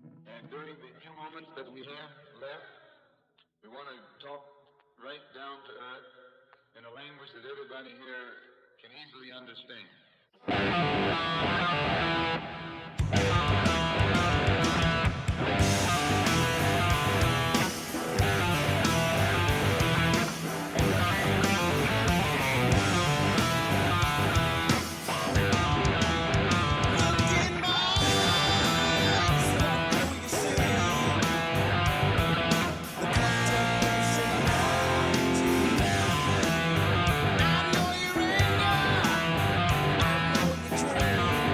And during the few moments that we have left, we want to talk right down to earth in a language that everybody here can easily understand. I know you're in there. I know you're true.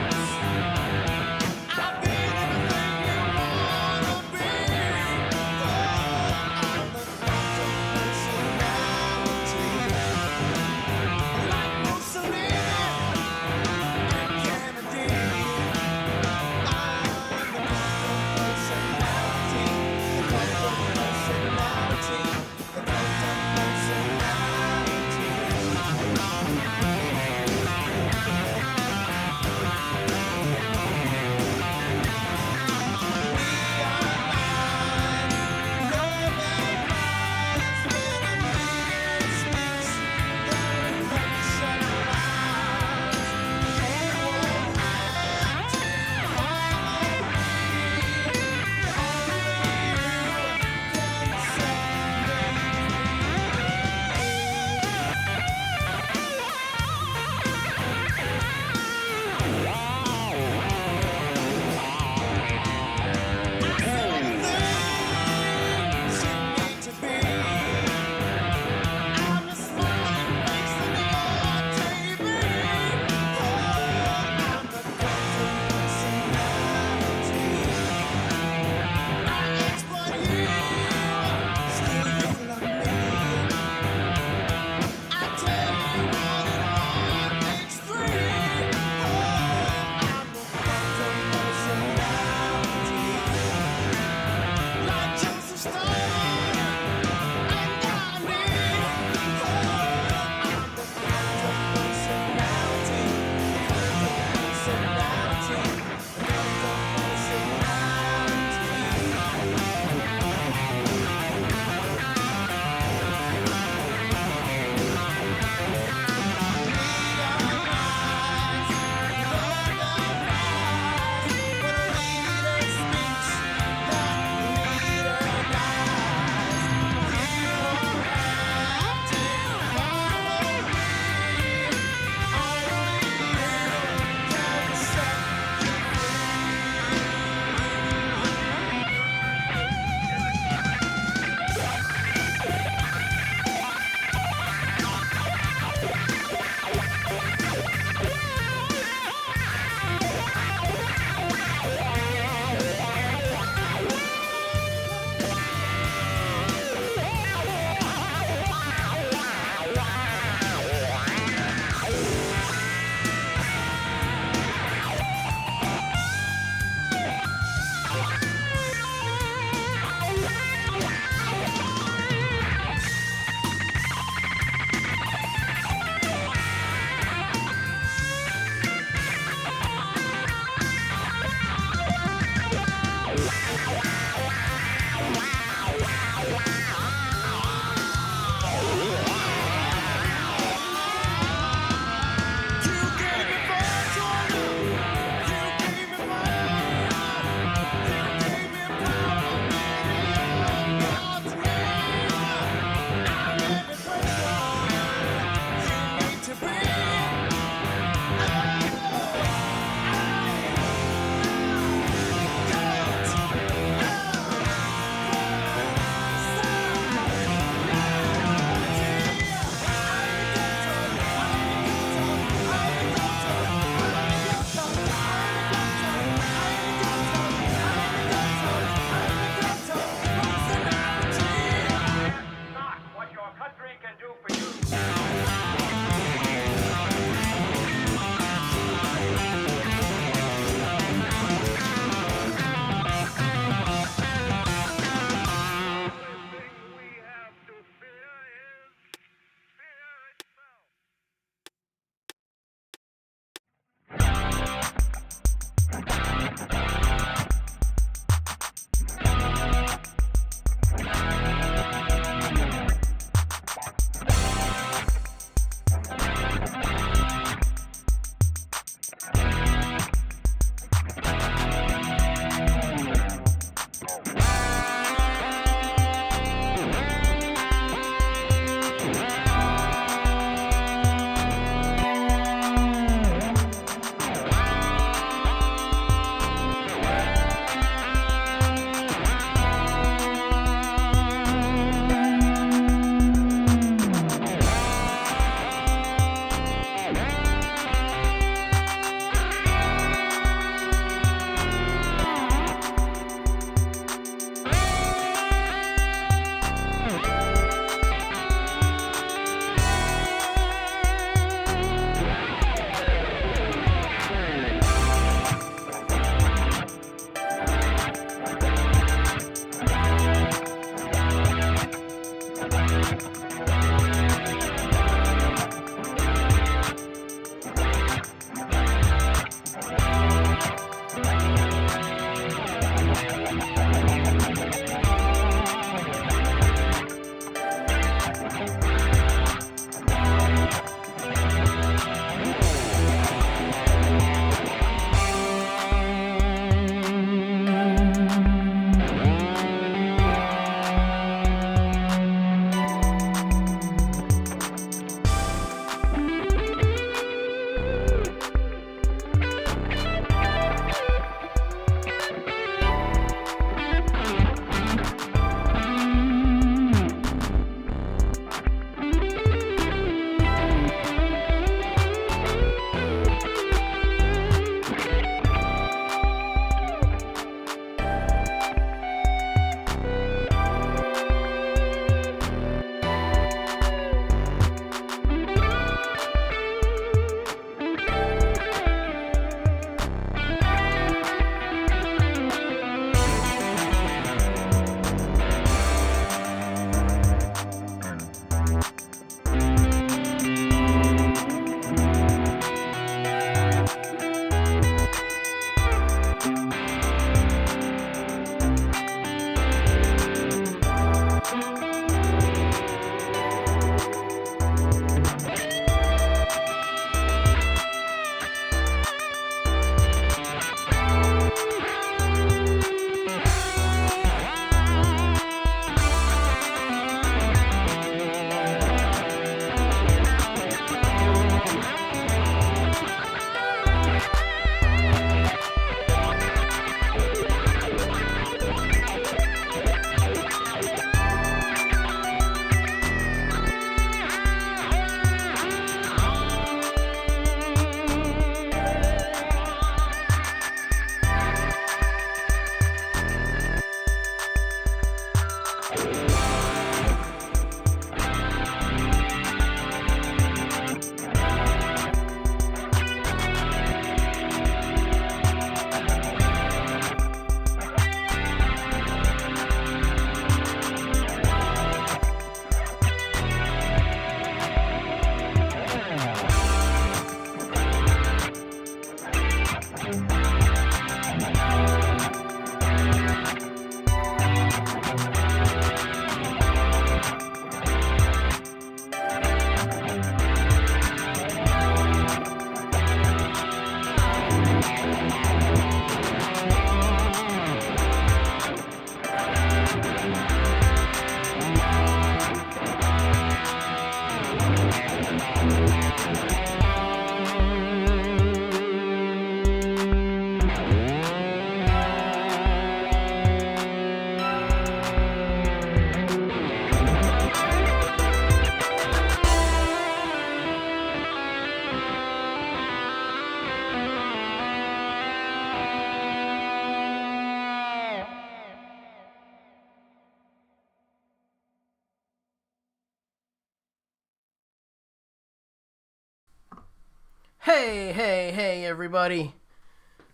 Hey, everybody.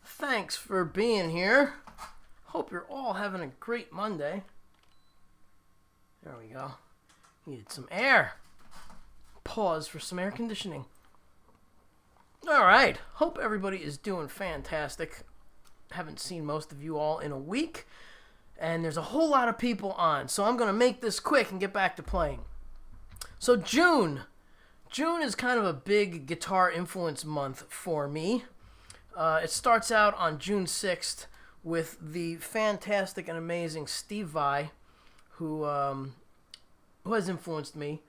Thanks for being here. Hope you're all having a great Monday. There we go. Needed some air. Pause for some air conditioning. Alright, hope everybody is doing fantastic. Haven't seen most of you all in a week, and there's a whole lot of people on, so I'm going to make this quick and get back to playing. So June is kind of a big guitar influence month for me. It starts out on June 6th with the fantastic and amazing Steve Vai, who has influenced me,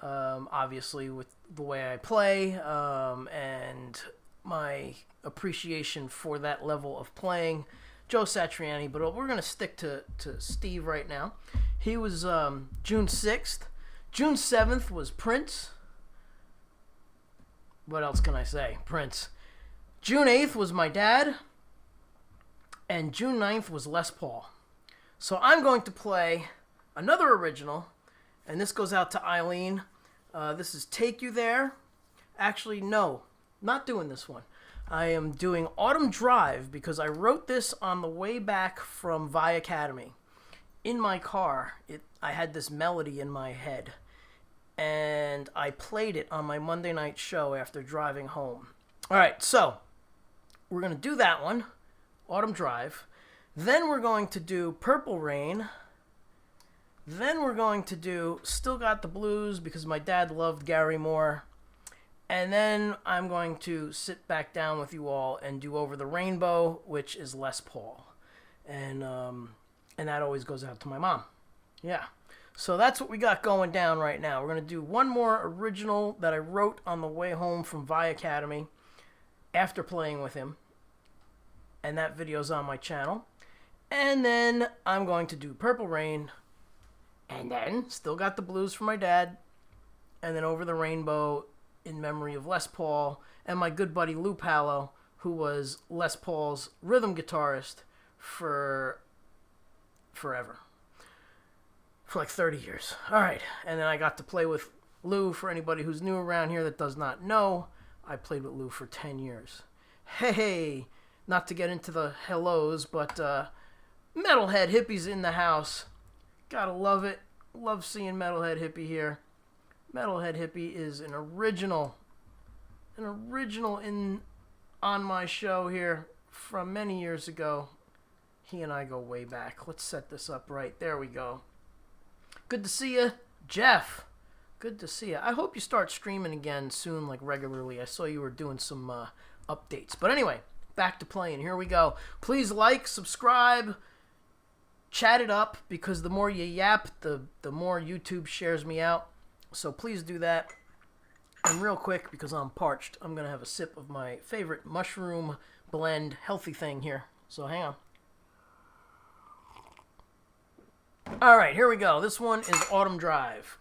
obviously, with the way I play and my appreciation for that level of playing. Joe Satriani, but we're going to stick to Steve right now. He was June 6th. June 7th was Prince. What else can I say? Prince. June 8th was my dad. And June 9th was Les Paul. So I'm going to play another original. And this goes out to Eileen. This is Take You There. Actually, no. Not doing this one. I am doing Autumn Drive because I wrote this on the way back from Vi Academy. In my car, I had this melody in my head. And I played it on my Monday night show after driving home. Alright, so we're going to do that one, Autumn Drive. Then we're going to do Purple Rain. Then we're going to do Still Got the Blues because my dad loved Gary Moore. And then I'm going to sit back down with you all and do Over the Rainbow, which is Les Paul. And that always goes out to my mom. Yeah. So that's what we got going down right now. We're going to do one more original that I wrote on the way home from Vi Academy after playing with him. And that video's on my channel. And then I'm going to do Purple Rain. And then Still Got the Blues for my dad. And then Over the Rainbow in memory of Les Paul and my good buddy Lou Palo, who was Les Paul's rhythm guitarist for forever. For like 30 years. All right. And then I got to play with Lou. For anybody who's new around here that does not know, I played with Lou for 10 years. Hey, not to get into the hellos, but Metalhead Hippie's in the house. Gotta love it. Love seeing Metalhead Hippie here. Metalhead Hippie is an original on my show here from many years ago. He and I go way back. Let's set this up right. There we go. Good to see you, Jeff. Good to see you. I hope you start streaming again soon, like regularly. I saw you were doing some updates. But anyway, back to playing. Here we go. Please like, subscribe, chat it up, because the more you yap, the more YouTube shares me out. So please do that. And real quick, because I'm parched, I'm going to have a sip of my favorite mushroom blend healthy thing here. So hang on. Alright, here we go. This one is Autumn Drive.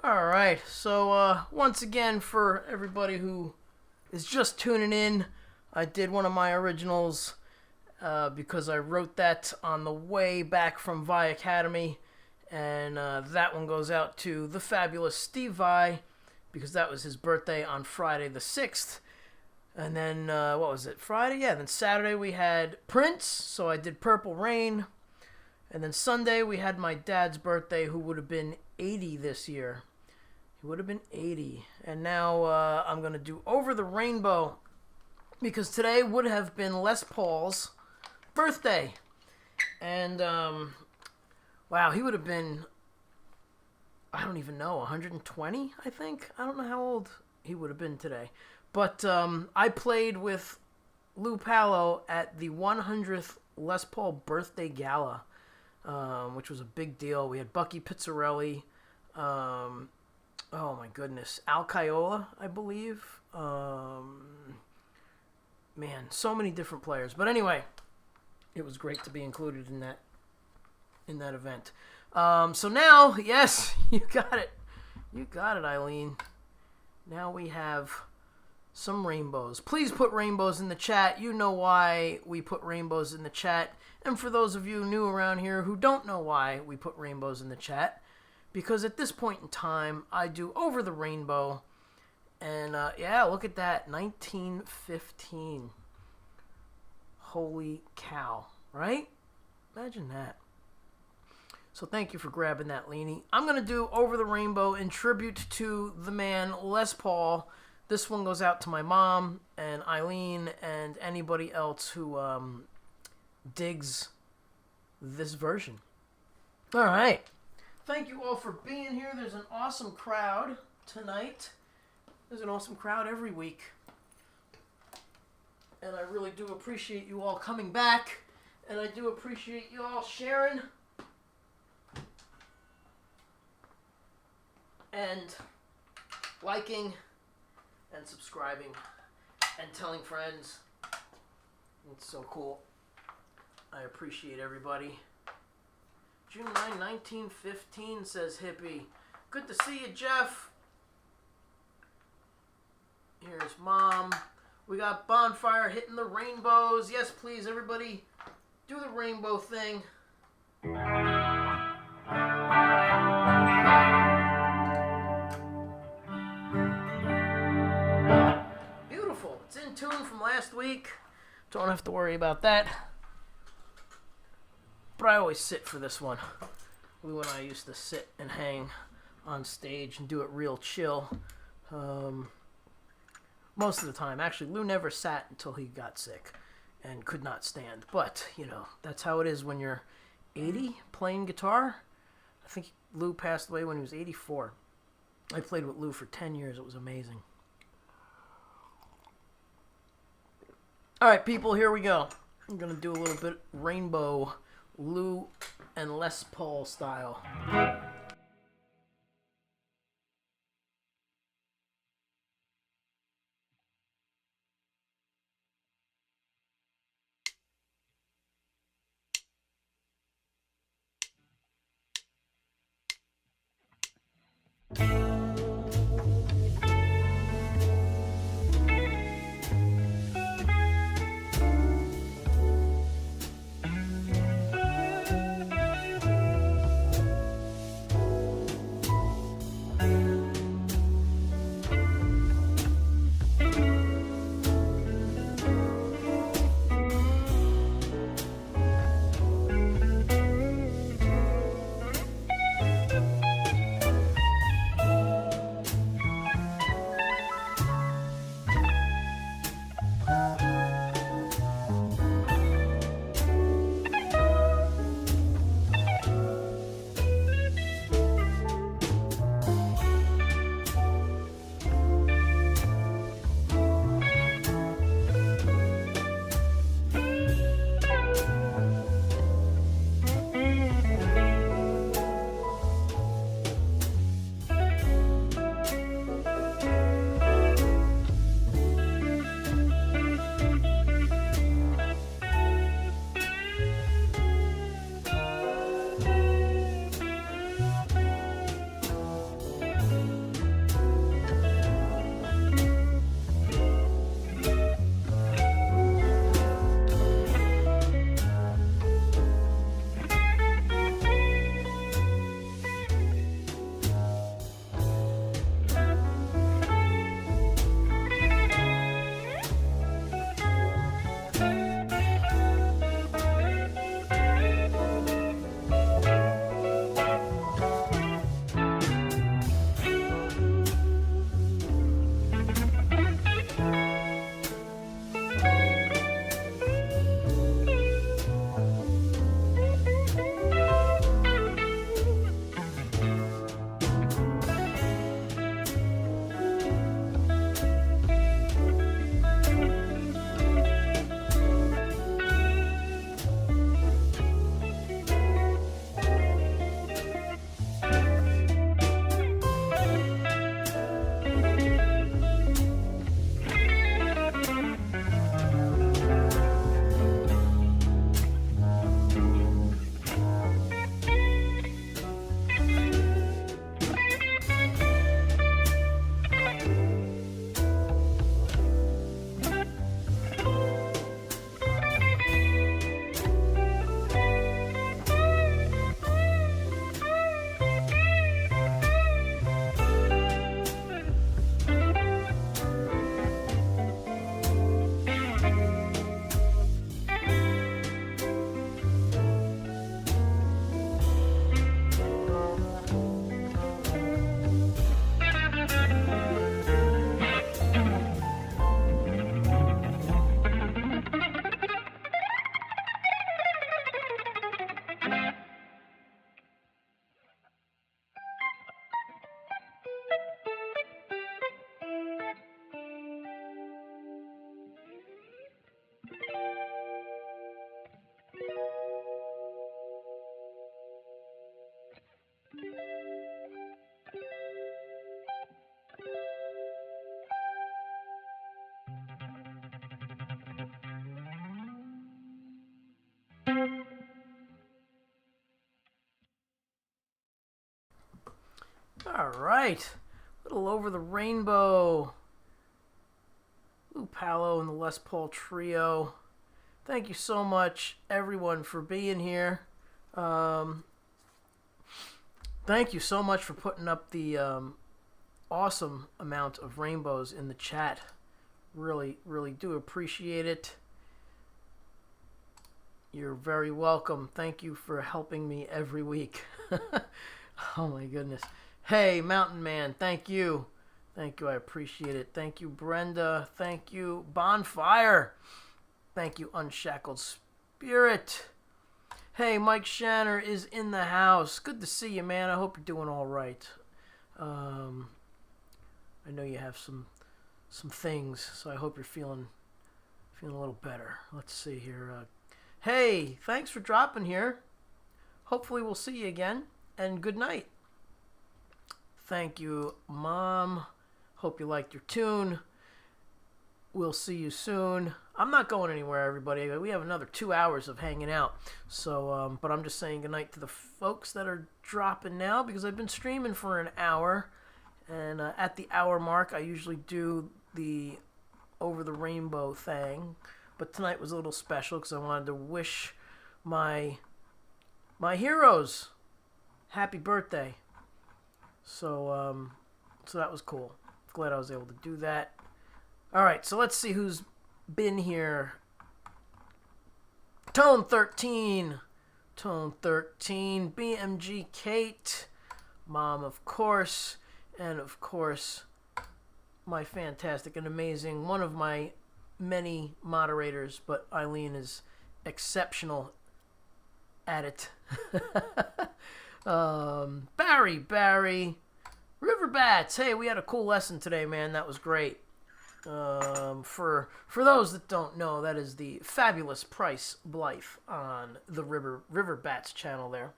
All right. So once again, for everybody who is just tuning in, I did one of my originals because I wrote that on the way back from Vi Academy, and that one goes out to the fabulous Steve Vi because that was his birthday on Friday the 6th. And then, what was it? Friday? Yeah, then Saturday we had Prince, so I did Purple Rain. And then Sunday we had my dad's birthday, who would have been 80 this year. He would have been 80. And now I'm going to do Over the Rainbow, because today would have been Les Paul's birthday. And, wow, he would have been, I don't even know, 120, I think? I don't know how old he would have been today. But I played with Lou Palo at the 100th Les Paul birthday gala, which was a big deal. We had Bucky Pizzarelli, oh my goodness, Al Caiola, I believe. Man, so many different players. But anyway, it was great to be included in that event. So now, yes, you got it. You got it, Eileen. Now we have some rainbows. Please put rainbows in the chat. You know why we put rainbows in the chat. And for those of you new around here who don't know why we put rainbows in the chat, because at this point in time, I do Over the Rainbow. And yeah, look at that, 1915. Holy cow, right? Imagine that. So thank you for grabbing that, Leanie. I'm going to do Over the Rainbow in tribute to the man Les Paul. This one goes out to my mom and Eileen and anybody else who digs this version. All right. Thank you all for being here. There's an awesome crowd tonight. There's an awesome crowd every week. And I really do appreciate you all coming back. And I do appreciate you all sharing and liking and subscribing and telling friends. It's so cool. I appreciate everybody. June 9, 1915, says Hippie. Good to see you, Jeff. Here's Mom. We got Bonfire hitting the rainbows. Yes, please, everybody, do the rainbow thing. Beautiful. It's in tune from last week. Don't have to worry about that. But I always sit for this one. Lou and I used to sit and hang on stage and do it real chill. Most of the time. Actually, Lou never sat until he got sick and could not stand. But, you know, that's how it is when you're 80 playing guitar. I think Lou passed away when he was 84. I played with Lou for 10 years. It was amazing. All right, people, here we go. I'm going to do a little bit rainbow Lou and Les Paul style. All right. Little Over the Rainbow. Lou Palo and the Les Paul Trio. Thank you so much, everyone, for being here. Thank you so much for putting up the awesome amount of rainbows in the chat. Really, really do appreciate it. You're very welcome. Thank you for helping me every week. Oh my goodness. Hey, Mountain Man, thank you. Thank you, I appreciate it. Thank you, Brenda. Thank you, Bonfire. Thank you, Unshackled Spirit. Hey, Mike Shanner is in the house. Good to see you, man. I hope you're doing all right. I know you have some things, so I hope you're feeling a little better. Let's see here. Hey, thanks for dropping here. Hopefully we'll see you again, and good night. Thank you, Mom. Hope you liked your tune. We'll see you soon. I'm not going anywhere, everybody. We have another 2 hours of hanging out. So, but I'm just saying goodnight to the folks that are dropping now because I've been streaming for an hour. And at the hour mark, I usually do the Over the Rainbow thing. But tonight was a little special because I wanted to wish my heroes happy birthday. So that was cool. Glad I was able to do that. All right, so let's see who's been here. Tone 13, BMG Kate, Mom, of course, and of course, my fantastic and amazing, one of my many moderators, but Eileen is exceptional at it. Barry, River Bats. Hey, we had a cool lesson today, man. That was great. For those that don't know, that is the Fabulous Price Blythe on the River Bats channel there.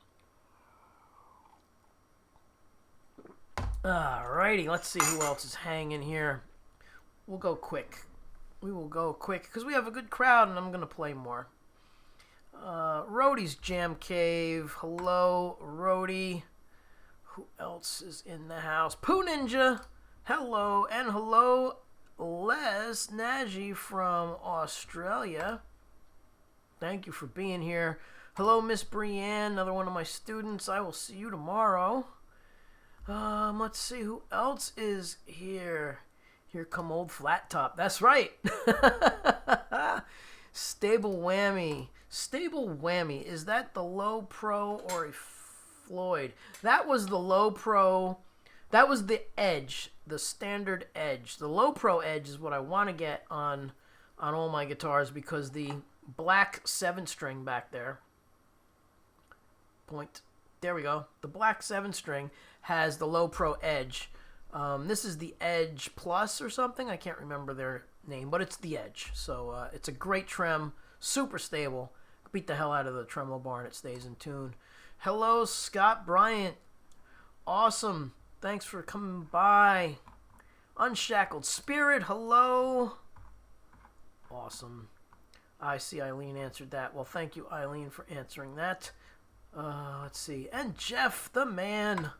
Alrighty, let's see who else is hanging here. We'll go quick. We will go quick because we have a good crowd and I'm gonna play more. Rhodey's Jam Cave. Hello, Rhodey. Who else is in the house? Pooh Ninja. Hello, and hello, Les Nagy from Australia. Thank you for being here. Hello, Miss Brienne, another one of my students. I will see you tomorrow. Let's see who else is here. Here come old Flat Top. That's right. Stable Whammy. Stable Whammy. Is that the Low Pro or a Floyd? That was the Low Pro. That was the Edge, the standard Edge. The Low Pro Edge is what I want to get on all my guitars because the black 7-string back there. There we go. The black 7-string has the Low Pro Edge. This is the Edge Plus or something. I can't remember their name, but it's the Edge. So it's a great trem, super stable. Beat the hell out of the tremolo bar and it stays in tune. Hello, Scott Bryant. Awesome. Thanks for coming by. Unshackled Spirit, hello. Awesome. I see Eileen answered that. Well, thank you, Eileen, for answering that. Let's see. And Jeff, the man.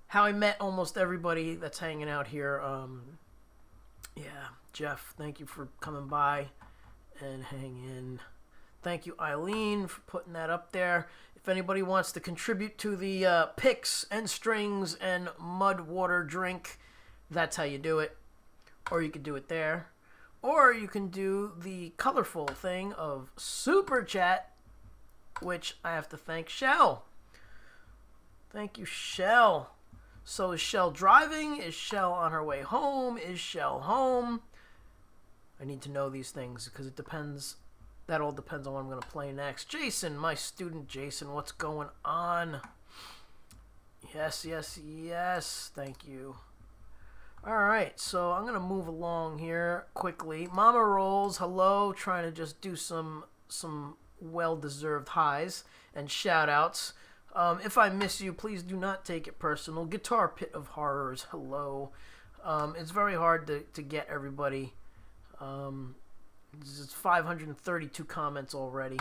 How I met almost everybody that's hanging out here. Yeah, Jeff, thank you for coming by and hanging. Thank you, Eileen, for putting that up there. If anybody wants to contribute to the picks and strings and mud water drink, that's how you do it. Or you could do it there. Or you can do the colorful thing of Super Chat, which I have to thank Shell. Thank you, Shell. So is Shell driving? Is Shell on her way home? Is Shell home? I need to know these things because it depends. That all depends on what I'm going to play next. Jason, my student Jason, what's going on? Yes, yes, yes. Thank you. All right, so I'm going to move along here quickly. Mama Rolls, hello. Trying to just do some well-deserved highs and shout-outs. If I miss you, please do not take it personal. Guitar Pit of Horrors, hello. It's very hard to get everybody. It's 532 comments already.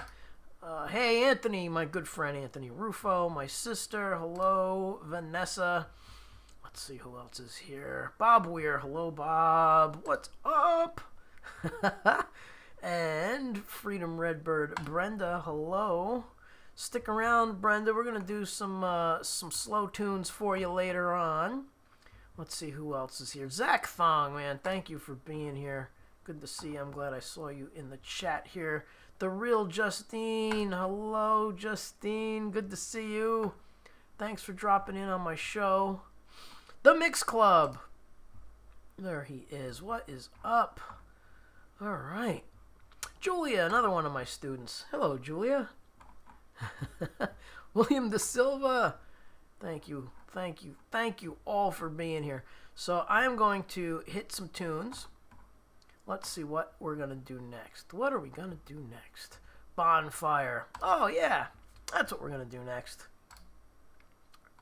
Hey, Anthony, my good friend Anthony Rufo, my sister, hello, Vanessa. Let's see who else is here. Bob Weir, hello, Bob. What's up? And Freedom Redbird, Brenda, hello. Stick around, Brenda. We're gonna do some slow tunes for you later on. Let's see who else is here. Zach Thong, man, thank you for being here. Good to see you. I'm glad I saw you in the chat here. The real Justine. Hello, Justine. Good to see you. Thanks for dropping in on my show. The Mix Club. There he is. What is up? All right. Julia, another one of my students. Hello, Julia. William De Silva. Thank you. Thank you. Thank you all for being here. So I am going to hit some tunes. Let's see what we're going to do next. What are we going to do next? Bonfire. Oh, yeah. That's what we're going to do next.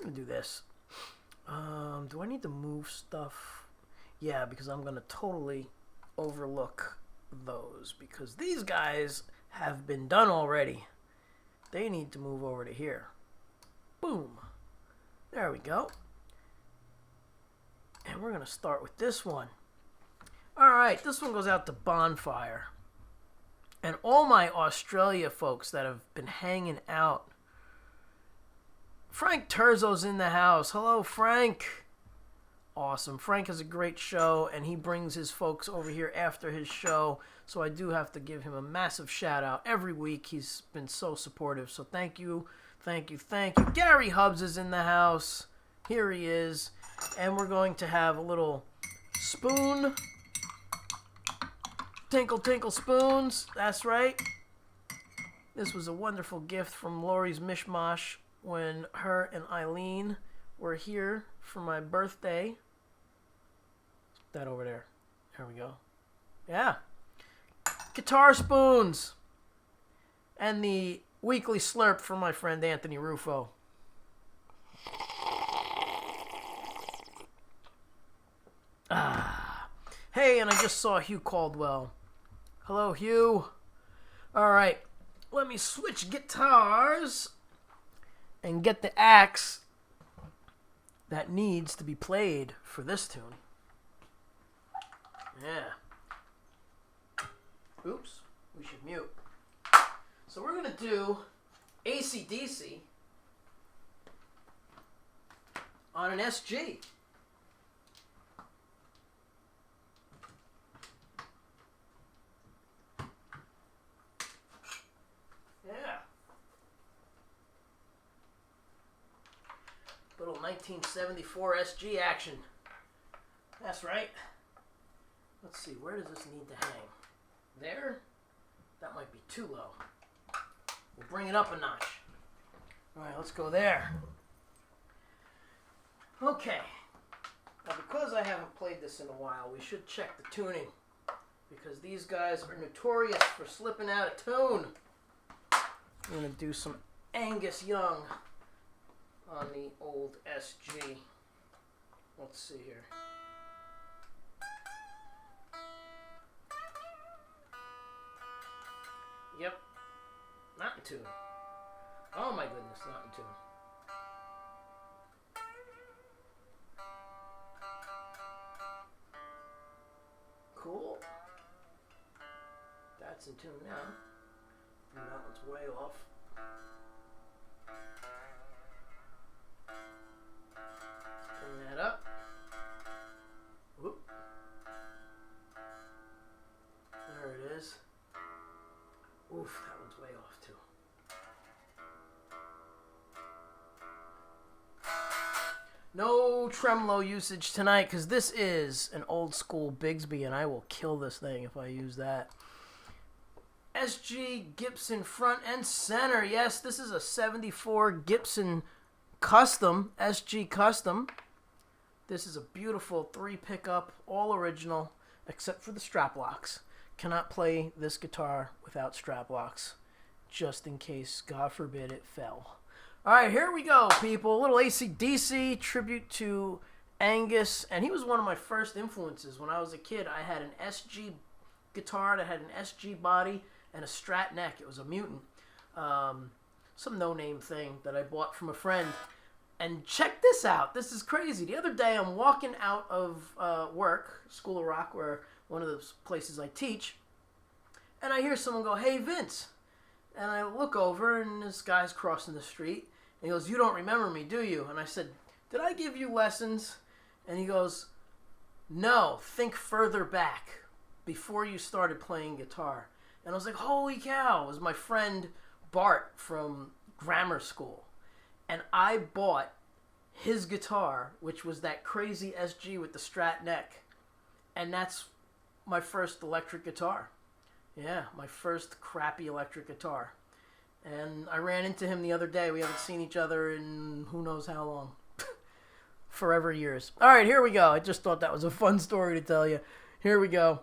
I'm going to do this. Do I need to move stuff? Yeah, because I'm going to totally overlook those. Because these guys have been done already. They need to move over to here. Boom. There we go. And we're going to start with this one. Alright, this one goes out to Bonfire. And all my Australia folks that have been hanging out. Frank Terzo's in the house. Hello, Frank. Awesome. Frank has a great show, and he brings his folks over here after his show. So I do have to give him a massive shout out every week. He's been so supportive. So thank you, thank you, thank you. Gary Hubbs is in the house. Here he is. And we're going to have a little spoon. Tinkle, tinkle, spoons. That's right. This was a wonderful gift from Lori's Mishmash when her and Eileen were here for my birthday. That over there. There we go. Yeah. Guitar spoons. And the weekly slurp from my friend Anthony Rufo. Hey, and I just saw Hugh Caldwell. Hello, Hugh. All right, let me switch guitars and get the axe that needs to be played for this tune. Yeah. Oops, we should mute. So we're going to do AC/DC on an SG. Little 1974 SG action. That's right. Let's see, where does this need to hang? There? That might be too low. We'll bring it up a notch. Alright, let's go there. Okay. Now because I haven't played this in a while, we should check the tuning. Because these guys are notorious for slipping out of tune. I'm going to do some Angus Young on the old SG. Let's see here. Yep. Not in tune. Oh my goodness, not in tune. Cool. That's in tune now. And that one's way off. Bring that up. Whoop. There it is. Oof, that one's way off too. No tremolo usage tonight because this is an old school Bigsby and I will kill this thing if I use that. SG Gibson front and center. Yes, this is a 74 Gibson Custom, SG Custom. This is a beautiful 3 pickup, all original, except for the strap locks. Cannot play this guitar without strap locks, just in case, God forbid, it fell. All right, here we go, people. A little AC/DC tribute to Angus, and he was one of my first influences. When I was a kid, I had an SG guitar that had an SG body and a Strat neck. It was a Mutant. some no-name thing that I bought from a friend. And check this out. This is crazy. The other day, I'm walking out of work, School of Rock, where one of the places I teach, and I hear someone go, "Hey, Vince." And I look over, and this guy's crossing the street. And he goes, "You don't remember me, do you?" And I said, "Did I give you lessons?" And he goes, "No, think further back, before you started playing guitar." And I was like, holy cow. It was my friend Bart from grammar school. And I bought his guitar, which was that crazy SG with the Strat neck. And that's my first electric guitar. Yeah, my first crappy electric guitar. And I ran into him the other day. We haven't seen each other in who knows how long. Forever years. All right, here we go. I just thought that was a fun story to tell you. Here we go.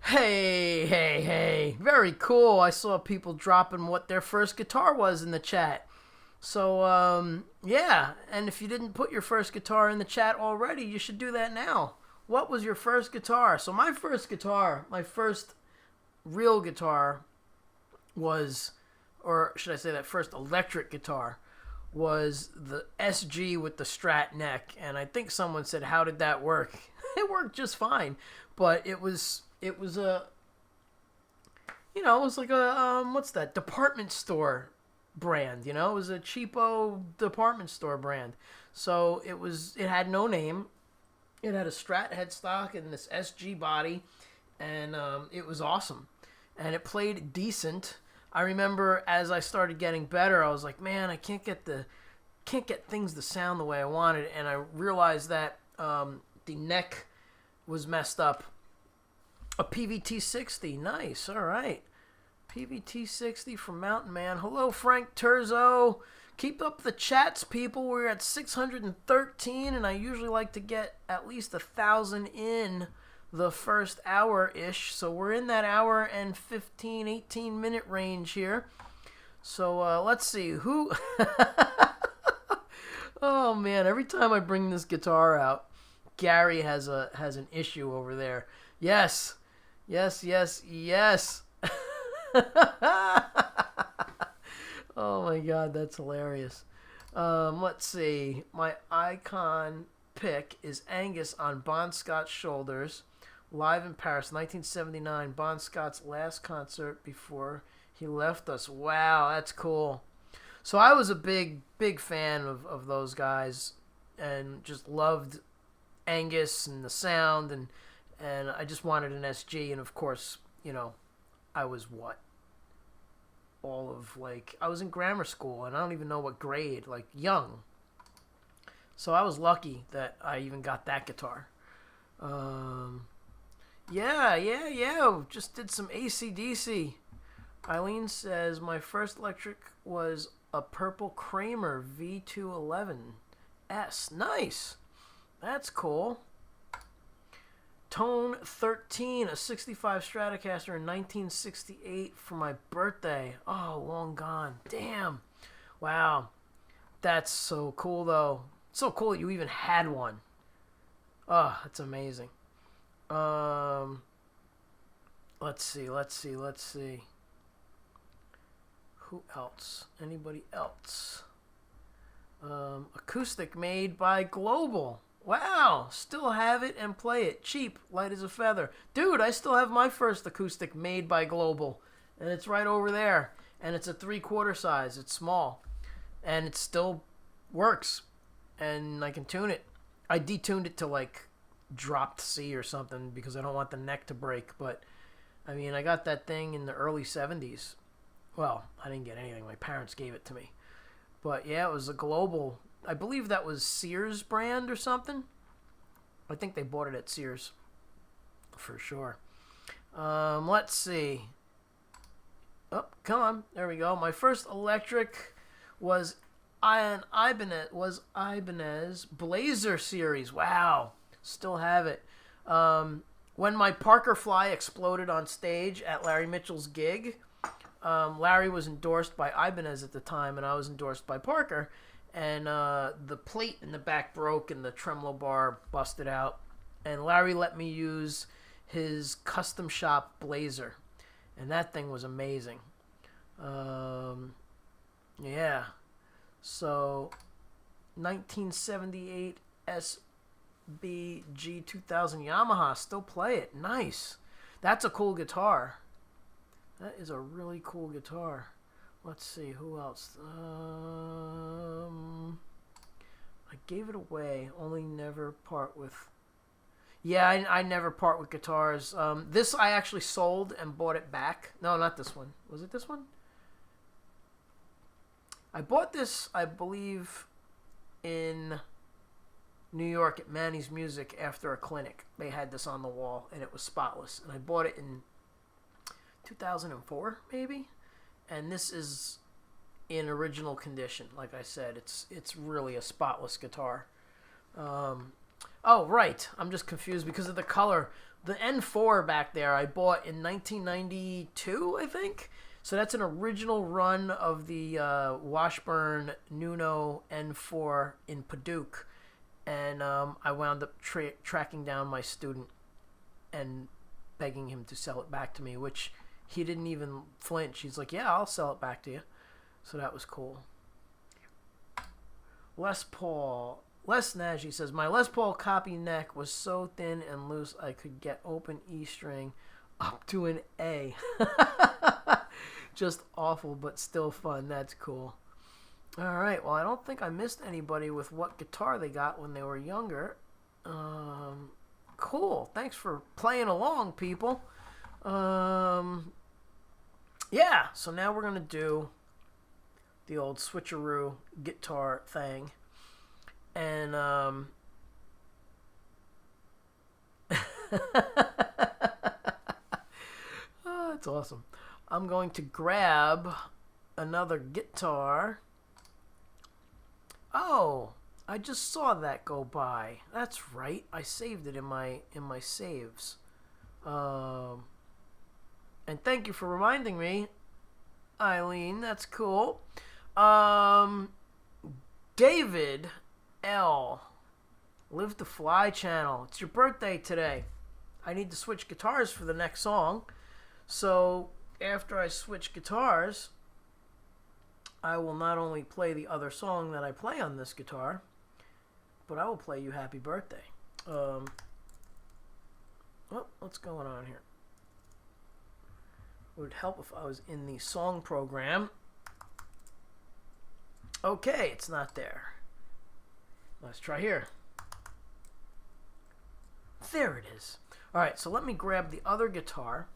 Hey, hey, hey. Very cool. I saw people dropping what their first guitar was in the chat. So, yeah. And if you didn't put your first guitar in the chat already, you should do that now. What was your first guitar? So, my first guitar, my first real guitar was, or should I say that first electric guitar, was the SG with the Strat neck. And I think someone said, how did that work? It worked just fine. But it was a, it was like a, what's that, department store brand, It was a cheapo department store brand. So it had no name. It had a Strat headstock and this SG body, and it was awesome. And it played decent. I remember as I started getting better, I was like, man, I can't get things to sound the way I wanted, and I realized that the neck was messed up. A PVT 60, nice, all right. PVT 60 from Mountain Man. Hello, Frank Terzo. Keep up the chats, people. We're at 613, and I usually like to get at least 1,000 in the first hour-ish. So we're in that hour and 15, 18-minute range here. So let's see. Who... Oh, man. Every time I bring this guitar out, Gary has an issue over there. Yes. Yes, yes, yes. Oh my god, that's hilarious. Let's see. My icon pick is Angus on Bon Scott's Shoulders, live in Paris, 1979. Bon Scott's last concert before he left us. Wow, that's cool. So I was a big fan of those guys, and just loved Angus and the sound, and I just wanted an SG, and of course, I was I was in grammar school, and I don't even know what grade, young. So I was lucky that I even got that guitar. Yeah. Just did some AC/DC. Eileen says, my first electric was a purple Kramer V211S. Nice. That's cool. Tone 13, a 65 Stratocaster in 1968 for my birthday. Oh, long gone. Damn. Wow. That's so cool, though. So cool that you even had one. Oh, that's amazing. Let's see. Who else? Anybody else? Acoustic made by Global. Wow, still have it and play it. Cheap, light as a feather. Dude, I still have my first acoustic made by Global. And it's right over there. And it's a 3/4 size. It's small. And it still works. And I can tune it. I detuned it to dropped C or something because I don't want the neck to break. But, I mean, I got that thing in the early 70s. Well, I didn't get anything. My parents gave it to me. But, yeah, it was a Global. I believe that was Sears brand or something. I think they bought it at Sears. For sure. Let's see. Oh, come on. There we go. My first electric was Ibanez Blazer series. Wow. Still have it. When my Parker Fly exploded on stage at Larry Mitchell's gig, Larry was endorsed by Ibanez at the time, and I was endorsed by Parker. And the plate in the back broke, and the tremolo bar busted out. And Larry let me use his custom shop Blazer, and that thing was amazing. Yeah. So, 1978 SBG 2000 Yamaha, still play it. Nice. That's a cool guitar. That is a really cool guitar. Let's see, who else? I gave it away, only never part with... Yeah, I never part with guitars. This I actually sold and bought it back. No, not this one. Was it this one? I bought this, I believe, in New York at Manny's Music after a clinic. They had this on the wall, and it was spotless. And I bought it in 2004, maybe? And this is in original condition. Like I said, it's really a spotless guitar. Oh, right. I'm just confused because of the color. The N4 back there I bought in 1992, I think. So that's an original run of the Washburn Nuno N4 in Paducah. And I wound up tracking down my student and begging him to sell it back to me, which he didn't even flinch. He's like, yeah, I'll sell it back to you. So that was cool. Les Paul. Les Nagy says, my Les Paul copy neck was so thin and loose I could get open E string up to an A. Just awful, but still fun. That's cool. All right. Well, I don't think I missed anybody with what guitar they got when they were younger. Cool. Thanks for playing along, people. Yeah. So now we're going to do the old switcheroo guitar thing. And, oh, that's awesome. I'm going to grab another guitar. Oh, I just saw that go by. That's right. I saved it in my saves. And thank you for reminding me, Eileen. That's cool. David L. Live to Fly channel. It's your birthday today. I need to switch guitars for the next song. So after I switch guitars, I will not only play the other song that I play on this guitar, but I will play you Happy Birthday. What's going on here? It would help if I was in the song program. Okay, it's not there. Let's try here. There it is. All right, so let me grab the other guitar,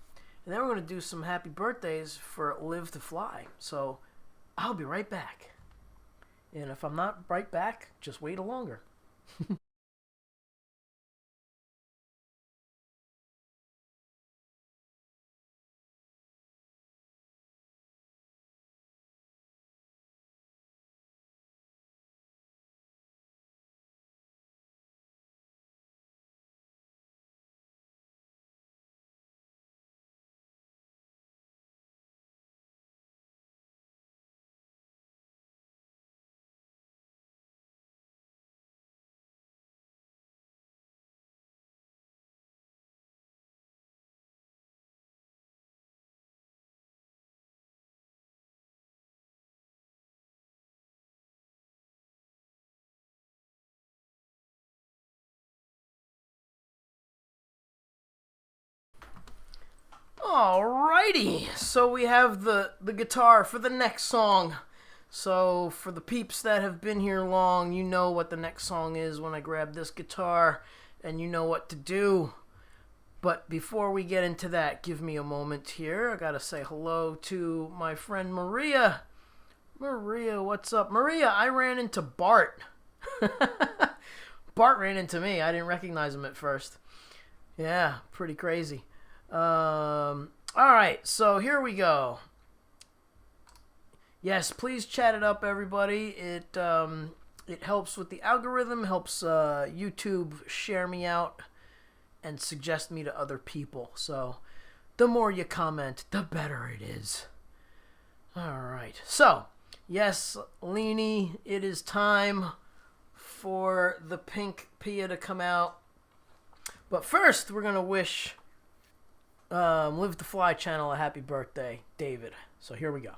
and then we're going to do some happy birthdays for Live to Fly. So I'll be right back. And if I'm not right back, just wait a longer. Alrighty, so we have the guitar for the next song. So for the peeps that have been here long, you know what the next song is when I grab this guitar, and you know what to do. But before we get into that, give me a moment here. I gotta say hello to my friend Maria. Maria, what's up? Maria, I ran into Bart. Bart ran into me. I didn't recognize him at first. Yeah, pretty crazy. All right, so here we go. Yes, please chat it up, everybody. It helps with the algorithm, helps YouTube share me out and suggest me to other people. So the more you comment, the better it is. All right, so yes, Leanie, it is time for the pink Pia to come out. But first, we're gonna wish Live to Fly channel a happy birthday, David. So here we go.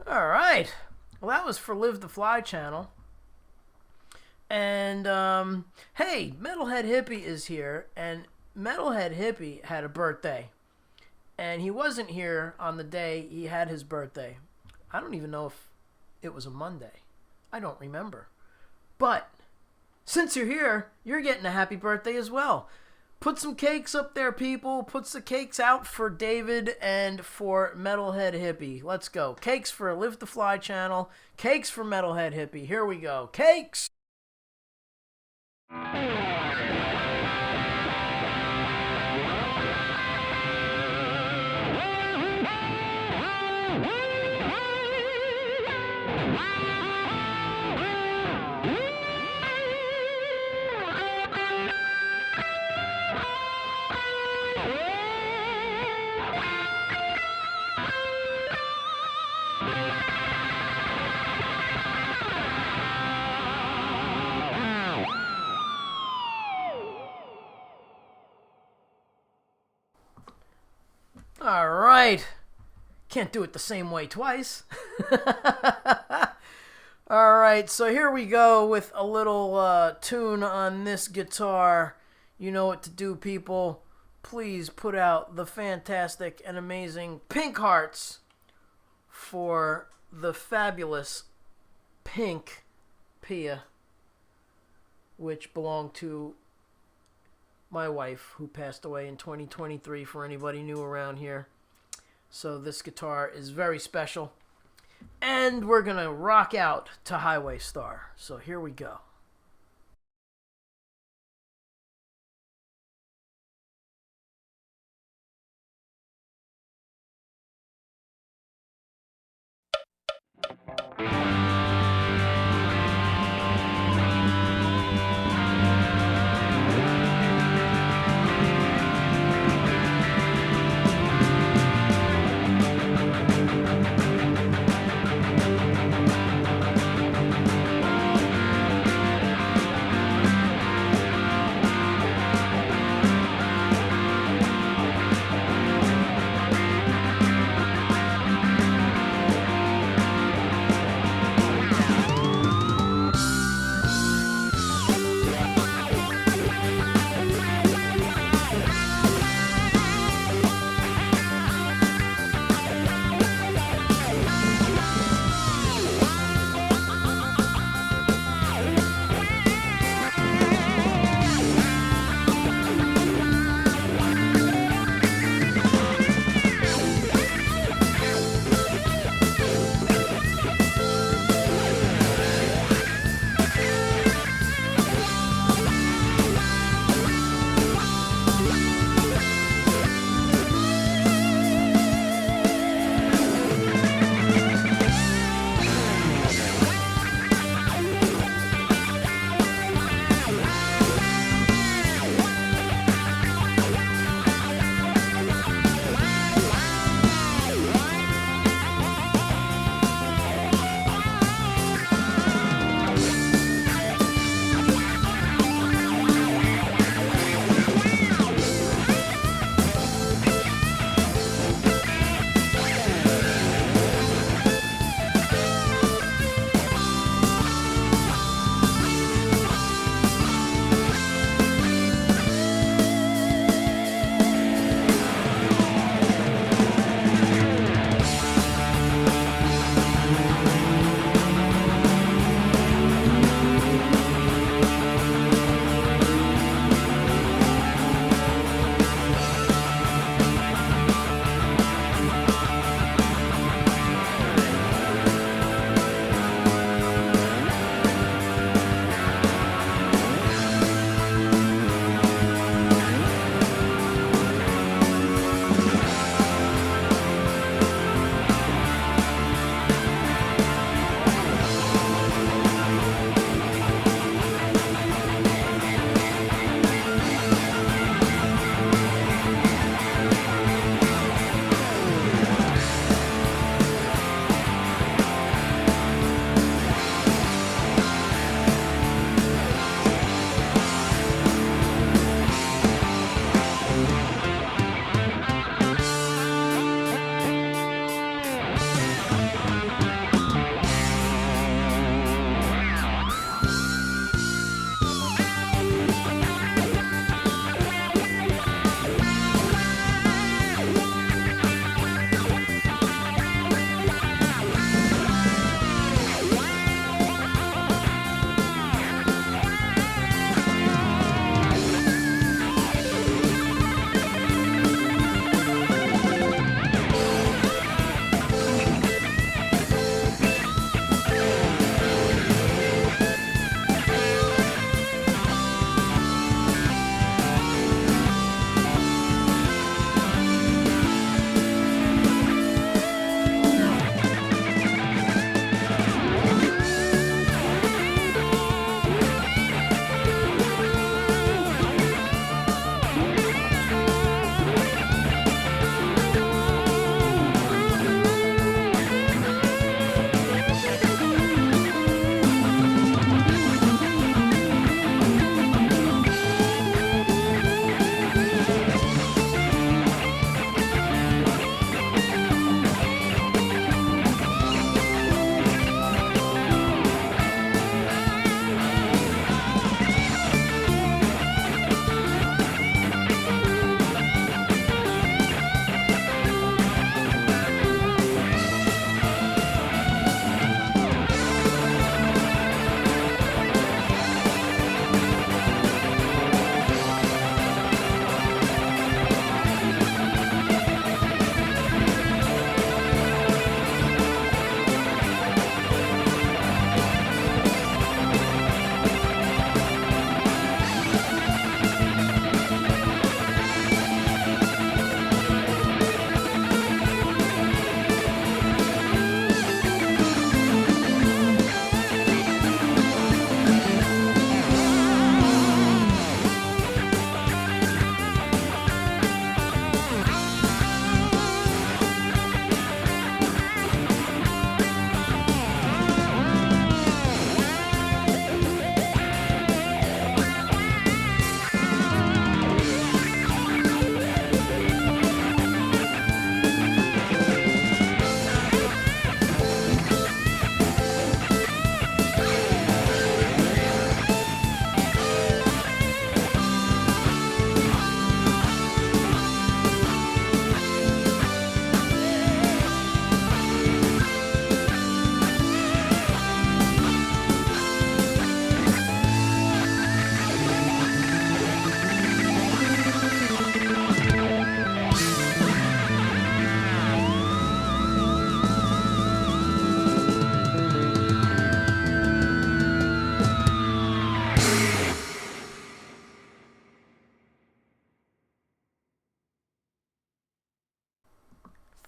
All right. Well, that was for Live to Fly channel. And, hey, Metalhead Hippie is here. And Metalhead Hippie had a birthday. And he wasn't here on the day he had his birthday. I don't even know if it was a Monday. I don't remember. But since you're here, you're getting a happy birthday as well. Put some cakes up there, people. Put the cakes out for David and for Metalhead Hippie. Let's go. Cakes for Live to Fly channel. Cakes for Metalhead Hippie. Here we go. Cakes! All right. Can't do it the same way twice. All right, so here we go with a little tune on this guitar. You know what to do, people. Please put out the fantastic and amazing pink hearts for the fabulous Pink Pia, which belonged to my wife, who passed away in 2023, for anybody new around here. So this guitar is very special. And we're going to rock out to Highway Star. So here we go.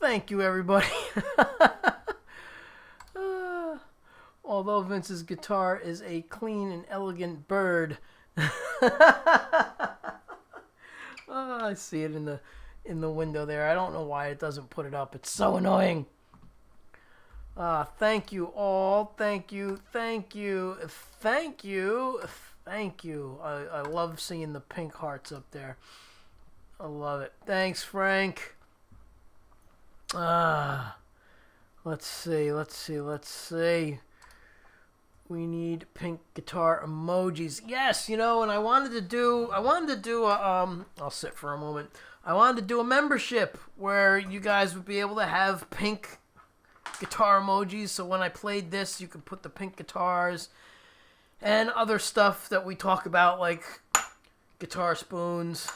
Thank you, everybody. Although Vince's guitar is a clean and elegant bird. I see it in the window there. I don't know why it doesn't put it up. It's so annoying. Thank you all. Thank you. Thank you. Thank you. Thank you. I love seeing the pink hearts up there. I love it. Thanks, Frank. Let's see. We need pink guitar emojis. Yes, and I wanted to do a, I'll sit for a moment. I wanted to do a membership where you guys would be able to have pink guitar emojis. So when I played this, you could put the pink guitars and other stuff that we talk about, like guitar spoons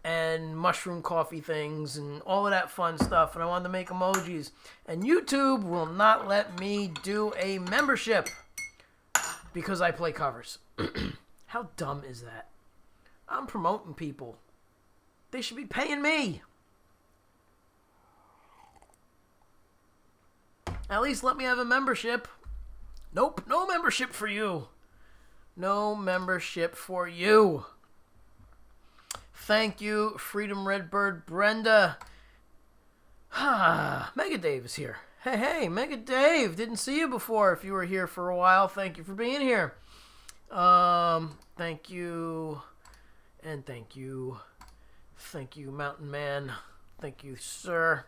and mushroom coffee things and all of that fun stuff. And I wanted to make emojis. And YouTube will not let me do a membership because I play covers. How dumb is that? I'm promoting people. They should be paying me. At least let me have a membership. Nope, no membership for you. No membership for you. Thank you, Freedom Redbird Brenda. Mega Dave is here. Hey, Mega Dave. Didn't see you before. If you were here for a while, thank you for being here. Thank you. And thank you. Thank you, Mountain Man. Thank you, sir.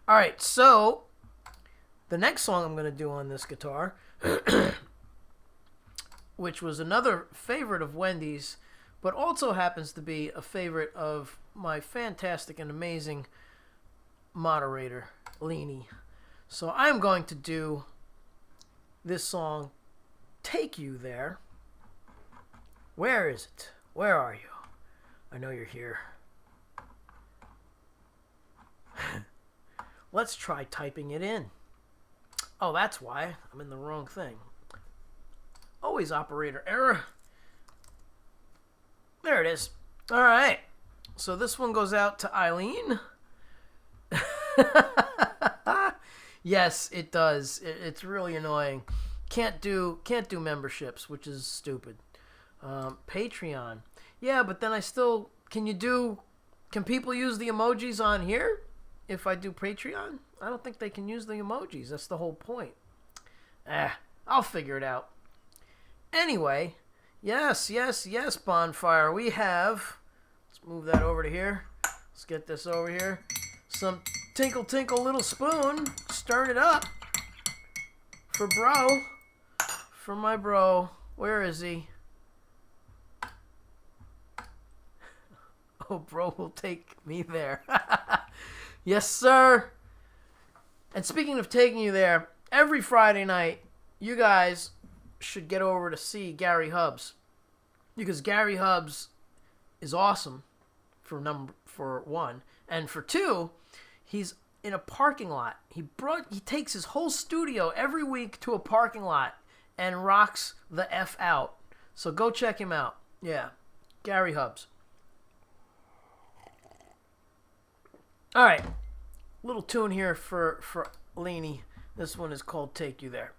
All right, so the next song I'm going to do on this guitar, which was another favorite of Wendy's, but also happens to be a favorite of my fantastic and amazing moderator, Leanie. So I'm going to do this song, Take You There. Where is it? Where are you? I know you're here. Let's try typing it in. Oh, that's why. I'm in the wrong thing. Always operator error. There it is. All right. So this one goes out to Eileen. Yes, it does. It's really annoying. Can't do memberships, which is stupid. Patreon. Yeah, but then I still... Can people use the emojis on here if I do Patreon? I don't think they can use the emojis. That's the whole point. I'll figure it out. Anyway, yes, Bonfire. We have... Let's move that over to here. Let's get this over here. Some Tinkle Tinkle Little Spoon. Stirring it up. For bro. For my bro. Where is he? Oh, bro will take me there. Yes, sir. And speaking of taking you there, every Friday night, you guys should get over to see Gary Hubbs. Because Gary Hubbs is awesome, for one. And for two, he's in a parking lot. He takes his whole studio every week to a parking lot and rocks the F out. So go check him out. Yeah, Gary Hubbs. All right, little tune here for Leanie. This one is called Take You There.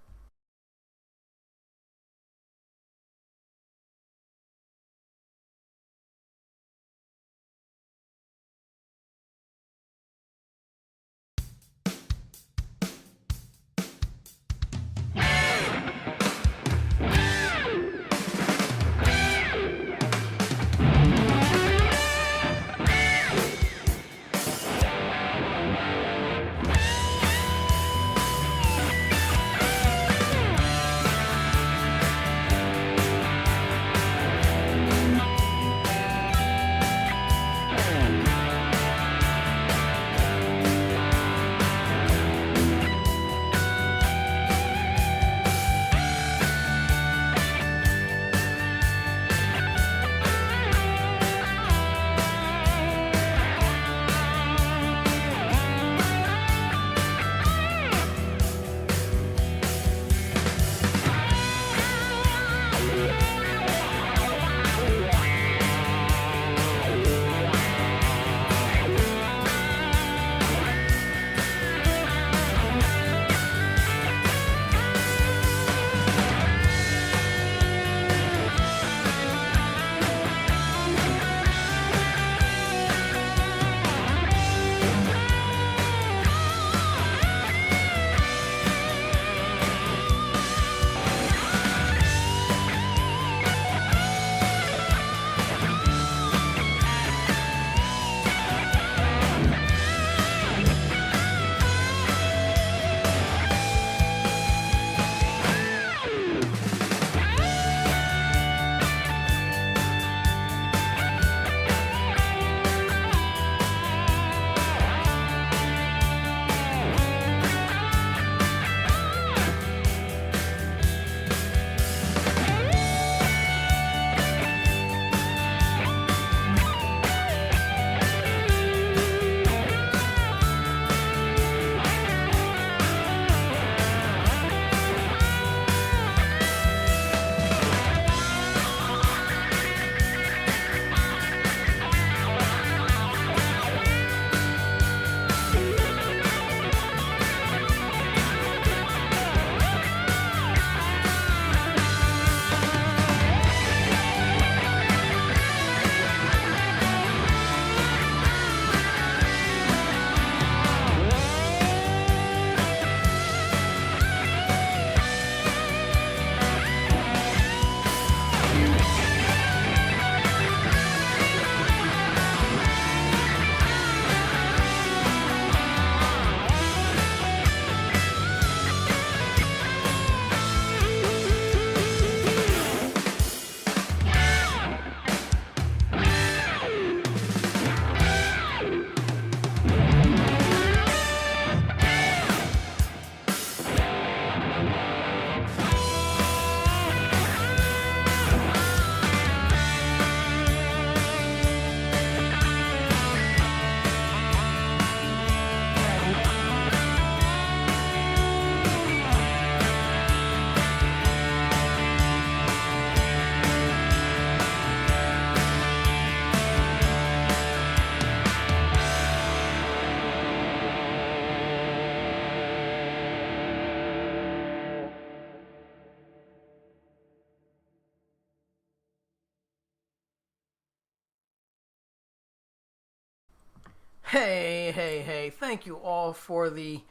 Hey, hey, hey. Thank you all for the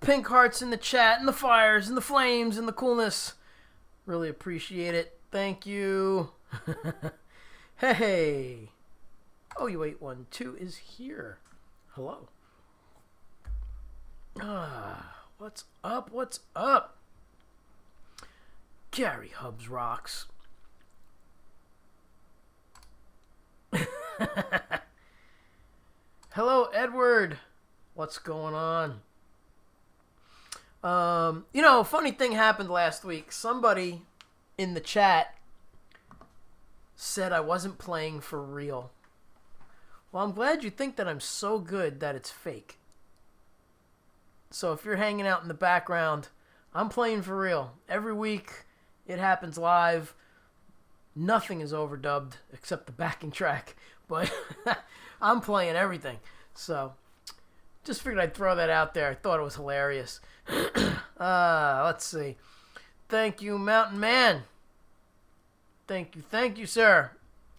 pink hearts in the chat and the fires and the flames and the coolness. Really appreciate it. Thank you. Hey. Oh, you 812 is here. Hello. What's up? What's up? Gary Hubs rocks. Hello, Edward. What's going on? Funny thing happened last week. Somebody in the chat said I wasn't playing for real. Well, I'm glad you think that I'm so good that it's fake. So if you're hanging out in the background, I'm playing for real. Every week, it happens live. Nothing is overdubbed except the backing track. But I'm playing everything. So just figured I'd throw that out there. I thought it was hilarious. Let's see. Thank you, Mountain Man. Thank you, sir.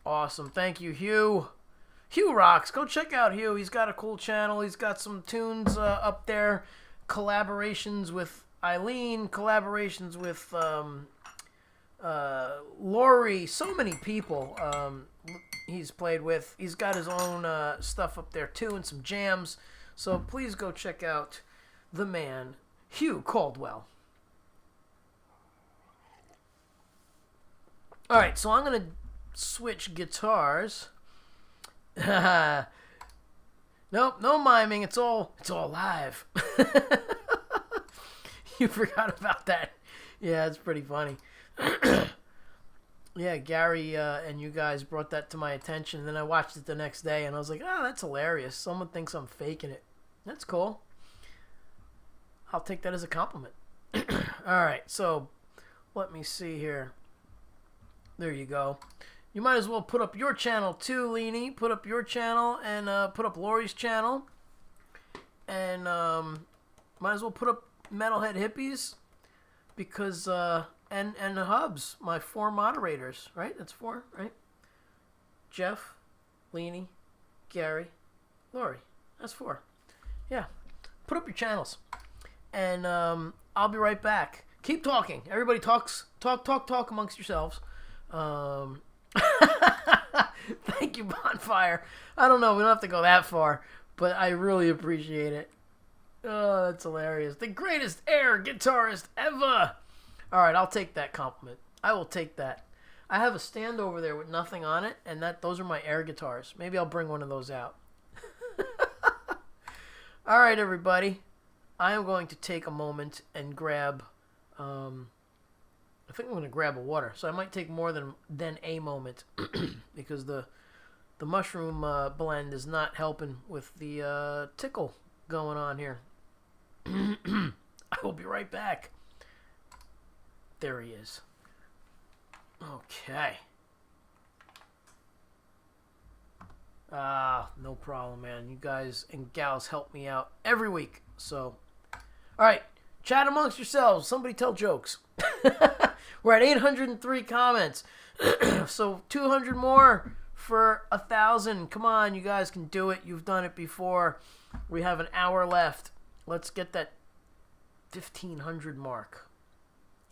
Awesome. Thank you, Hugh. Hugh rocks. Go check out Hugh. He's got a cool channel. He's got some tunes up there. Collaborations with Eileen. Collaborations with Lori. So many people he's played with. He's got his own stuff up there too and some jams. So please go check out the man, Hugh Caldwell. All right, so I'm going to switch guitars. Nope, no miming. It's all live. You forgot about that. Yeah, it's pretty funny. Yeah, Gary and you guys brought that to my attention. And then I watched it the next day, and I was like, oh, that's hilarious. Someone thinks I'm faking it. That's cool. I'll take that as a compliment. All right, so let me see here. There you go. You might as well put up your channel too, Leanie. Put up your channel and put up Lori's channel. And might as well put up Metalhead Hippies because and the Hubs, my 4 moderators, right? That's 4, right? Jeff, Leanie, Gary, Lori. That's 4. Yeah. Put up your channels. And I'll be right back. Keep talking. Everybody talk amongst yourselves. Thank you, Bonfire. I don't know. We don't have to go that far, but I really appreciate it. Oh, that's hilarious. The greatest air guitarist ever. All right, I'll take that compliment. I will take that. I have a stand over there with nothing on it, and those are my air guitars. Maybe I'll bring one of those out. All right, everybody. I am going to take a moment and grab... I think I'm going to grab a water. So I might take more than a moment because the mushroom blend is not helping with the tickle going on here. I will be right back. There he is. Okay. No problem, man. You guys and gals help me out every week. So, all right. Chat amongst yourselves. Somebody tell jokes. We're at 803 comments. So 200 more for 1,000. Come on, you guys can do it. You've done it before. We have an hour left. Let's get that 1,500 mark.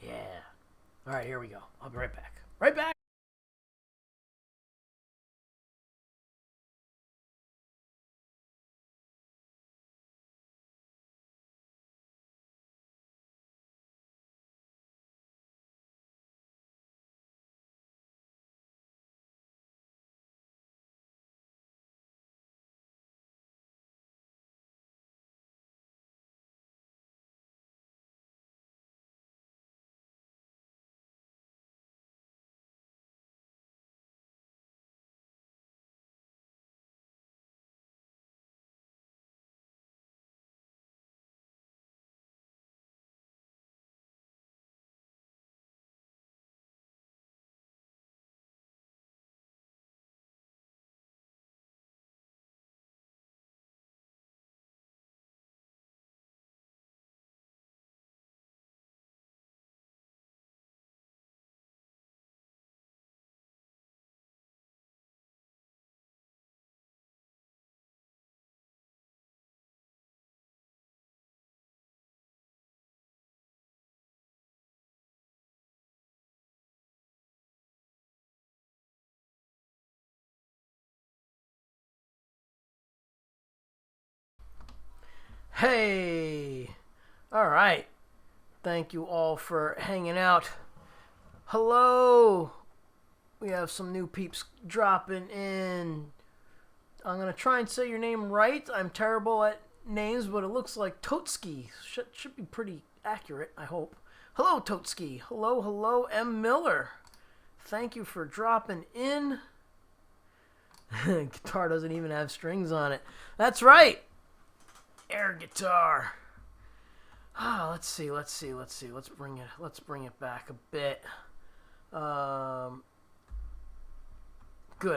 Yeah. All right, here we go. I'll be right back. Right back. Hey! Alright. Thank you all for hanging out. Hello! We have some new peeps dropping in. I'm going to try and say your name right. I'm terrible at names, but it looks like Totski. Should be pretty accurate, I hope. Hello, Totski. Hello, hello, M. Miller. Thank you for dropping in. Guitar doesn't even have strings on it. That's right! Air guitar. Let's see. Let's bring it back a bit. Good.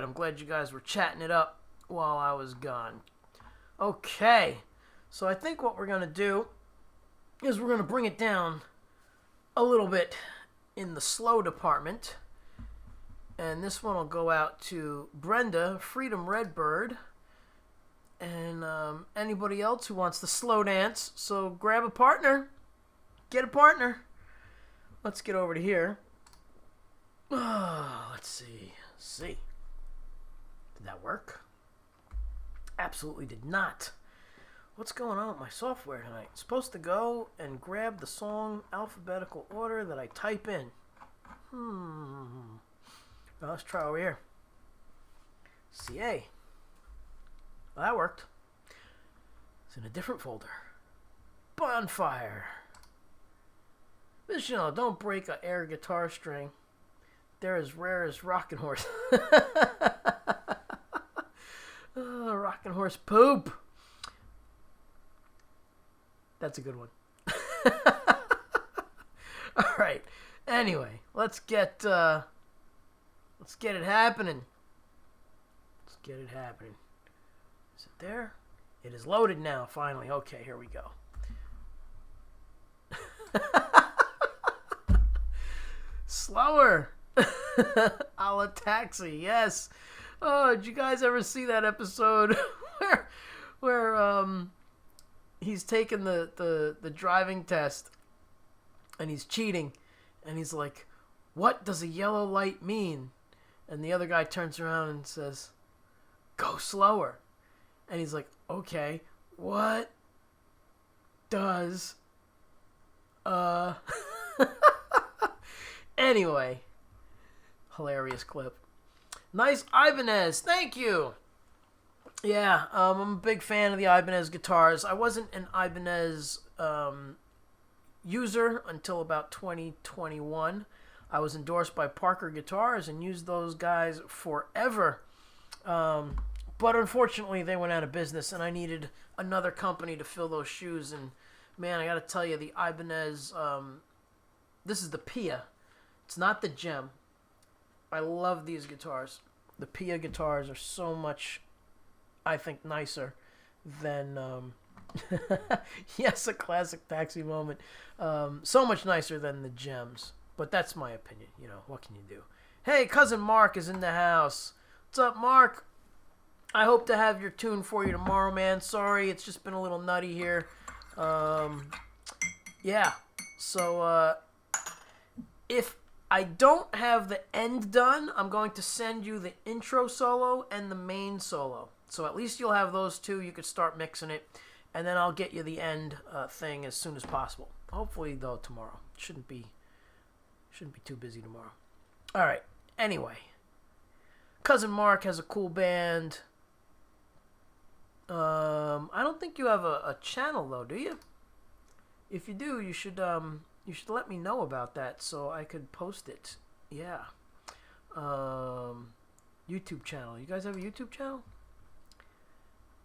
I'm glad you guys were chatting it up while I was gone. Okay. So I think what we're going to do is we're going to bring it down a little bit in the slow department. And this one will go out to Brenda, Freedom Redbird, and anybody else who wants to slow dance. So grab a partner. Get a partner. Let's get over to here. Let's see. Did that work? Absolutely did not. What's going on with my software tonight? It's supposed to go and grab the song alphabetical order that I type in. Well, let's try over here. CA. Well, that worked. It's in a different folder. Bonfire. This, don't break an air guitar string. They're as rare as rockin' horse. Rockin' horse poop. That's a good one. All right. Anyway, let's get it happening. Let's get it happening. Is it there? It is loaded now, finally. Okay, here we go. Slower. A la Taxi, yes. Oh, did you guys ever see that episode where he's taking the driving test and he's cheating and he's like, "What does a yellow light mean?" And the other guy turns around and says, "Go slower." And he's like, "Okay, what does anyway, hilarious clip. Nice Ibanez, thank you. Yeah, I'm a big fan of the Ibanez guitars. I wasn't an Ibanez user until about 2021. I was endorsed by Parker Guitars and used those guys forever. But unfortunately, they went out of business, and I needed another company to fill those shoes. And man, I got to tell you, the Ibanez, this is the Pia. It's not the Gem. I love these guitars. The Pia guitars are so much, I think, nicer than, yes, a classic Taxi moment. So much nicer than the Gems. But that's my opinion. What can you do? Hey, Cousin Mark is in the house. What's up, Mark? I hope to have your tune for you tomorrow, man. Sorry, it's just been a little nutty here. Yeah. So, if I don't have the end done, I'm going to send you the intro solo and the main solo. So at least you'll have those two. You could start mixing it. And then I'll get you the end thing as soon as possible. Hopefully, though, tomorrow. Shouldn't be too busy tomorrow. All right. Anyway. Cousin Mark has a cool band. I don't think you have a channel, though, do you? If you do, you should let me know about that so I could post it. Yeah. YouTube channel. You guys have a YouTube channel?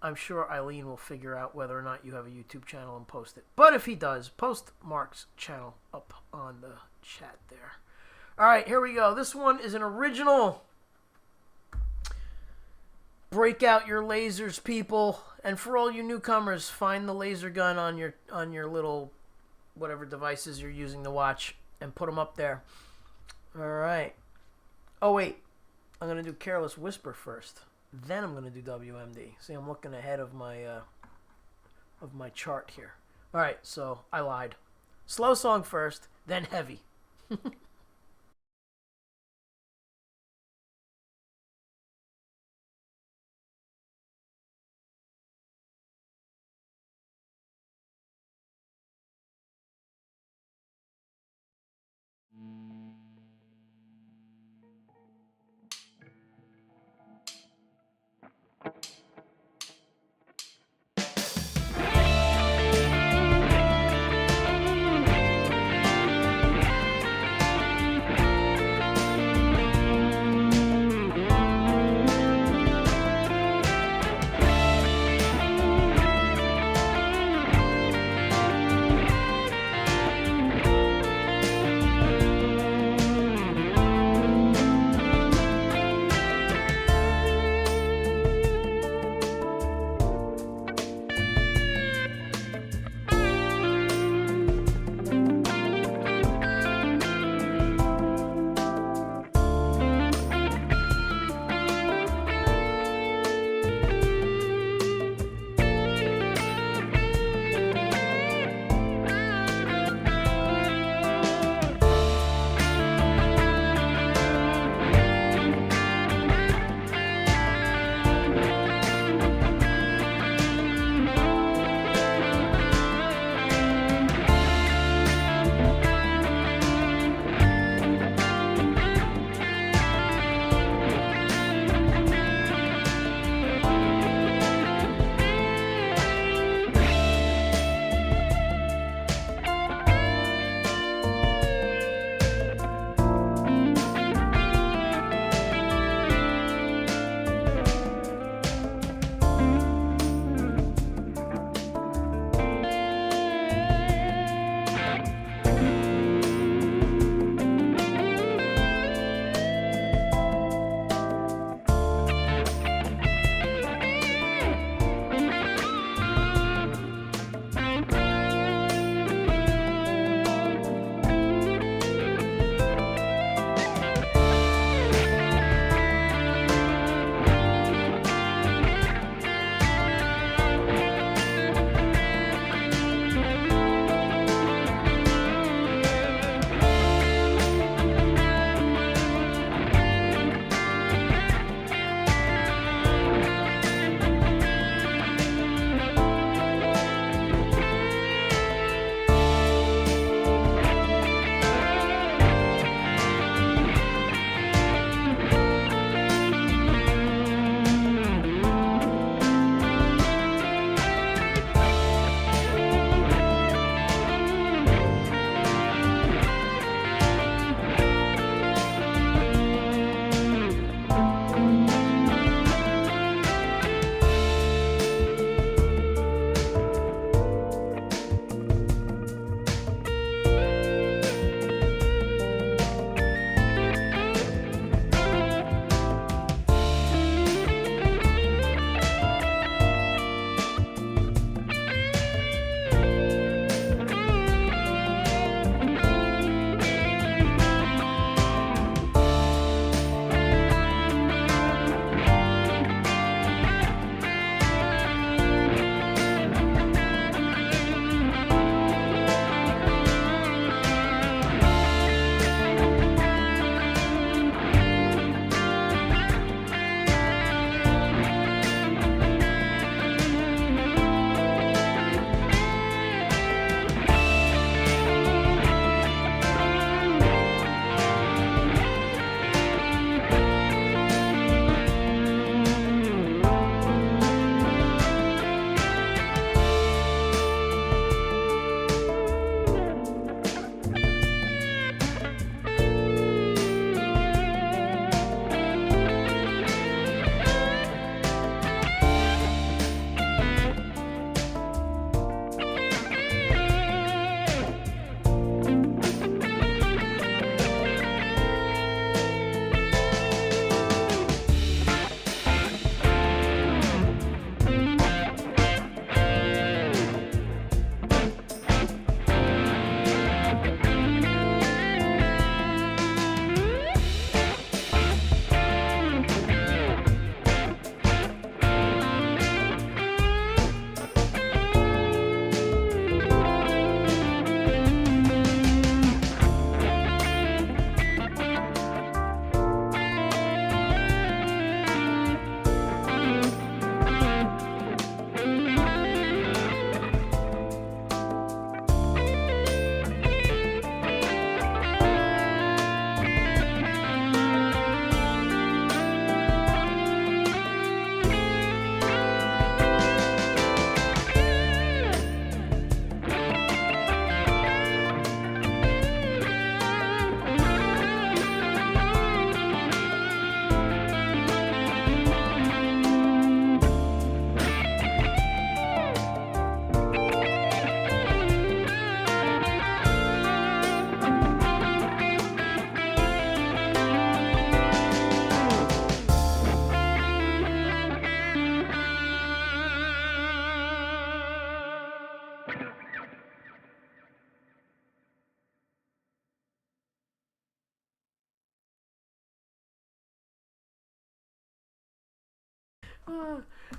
I'm sure Eileen will figure out whether or not you have a YouTube channel and post it. But if he does, post Mark's channel up on the chat there. All right, here we go. This one is an original. Break out your lasers, people. And for all you newcomers, find the laser gun on your little whatever devices you're using to watch and put them up there. All right. Oh, wait. I'm going to do Careless Whisper first. Then I'm going to do WMD. See, I'm looking ahead of my chart here. All right, so I lied. Slow song first, then heavy.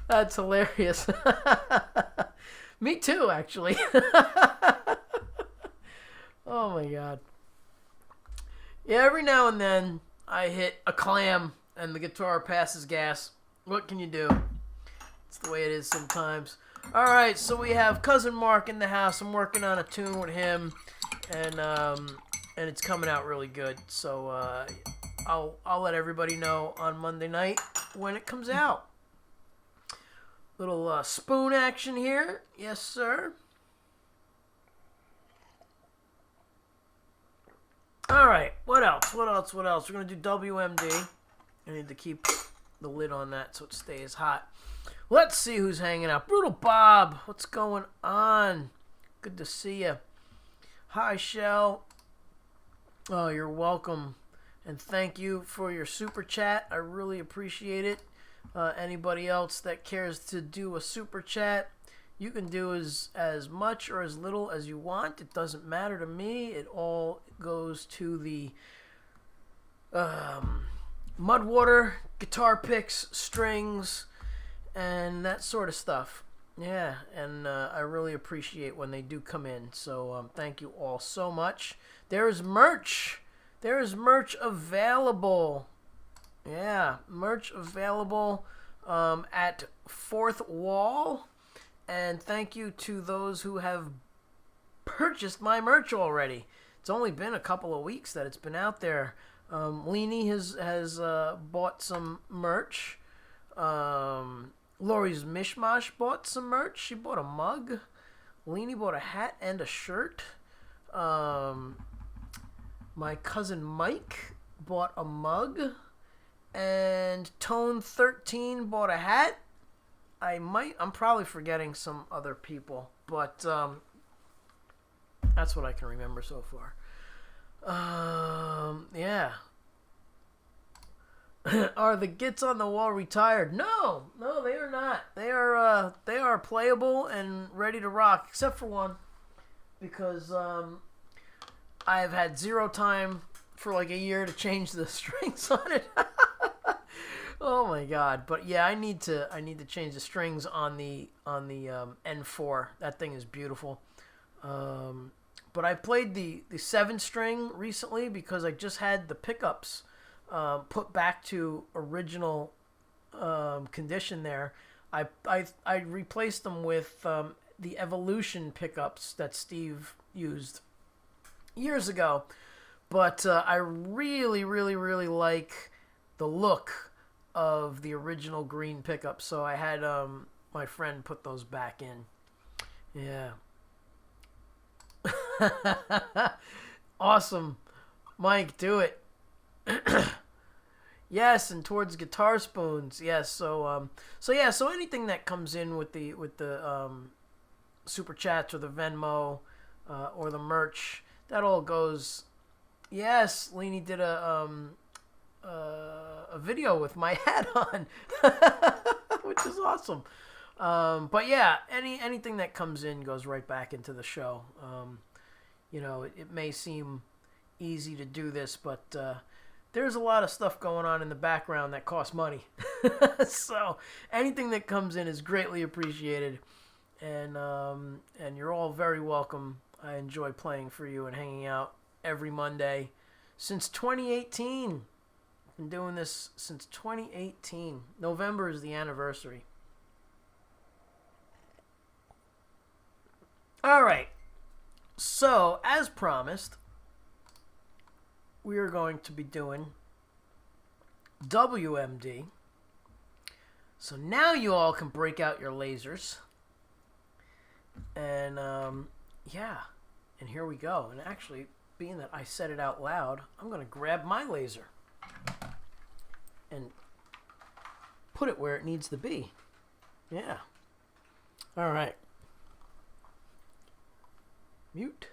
That's hilarious. Me too, actually. Oh my god. Yeah, every now and then I hit a clam and the guitar passes gas. What can you do? It's the way it is sometimes. Alright, so we have Cousin Mark in the house. I'm working on a tune with him, and it's coming out really good. So I'll let everybody know on Monday night when it comes out. Little spoon action here. Yes, sir. Alright, what else? We're going to do WMD. I need to keep the lid on that so it stays hot. Let's see who's hanging out. Brutal Bob, what's going on? Good to see you. Hi, Shell. Oh, you're welcome. And thank you for your super chat. I really appreciate it. Anybody else that cares to do a super chat, you can do as much or as little as you want. It doesn't matter to me. It all goes to the Mudwater, guitar picks, strings, and that sort of stuff. Yeah, and I really appreciate when they do come in. So thank you all so much. There's merch. There's merch available. Yeah, merch available at Fourth Wall. And thank you to those who have purchased my merch already. It's only been a couple of weeks that it's been out there. Leanie has bought some merch. Lori's Mishmash bought some merch. She bought a mug. Leanie bought a hat and a shirt. My cousin Mike bought a mug. And Tone 13 bought a hat. I'm probably forgetting some other people, but that's what I can remember so far. Yeah. Are the Gits on the Wall retired? No, they are not. They are playable and ready to rock, except for one, because I've had zero time for like a year to change the strings on it. Oh my god! But yeah, I need to change the strings on the N4. That thing is beautiful. But I played the 7-string recently because I just had the pickups put back to original condition. There, I replaced them with the Evolution pickups that Steve used years ago. But I really like the look of the original green pickup, so I had my friend put those back in. Yeah. Awesome. Mike, do it. Yes, and towards guitar spoons. Yes, so anything that comes in with the super chats or the Venmo or the merch, that all goes. Yes, Leanie did a video with my hat on, which is awesome. But yeah, anything that comes in goes right back into the show. It may seem easy to do this, but there's a lot of stuff going on in the background that costs money. So anything that comes in is greatly appreciated, and you're all very welcome. I enjoy playing for you and hanging out every Monday since 2018. Been doing this since 2018. November is the anniversary. All right. So, as promised, we are going to be doing WMD. So now you all can break out your lasers. And, yeah. And here we go. And actually, being that I said it out loud, I'm going to grab my laser and put it where it needs to be. Yeah. All right. Mute.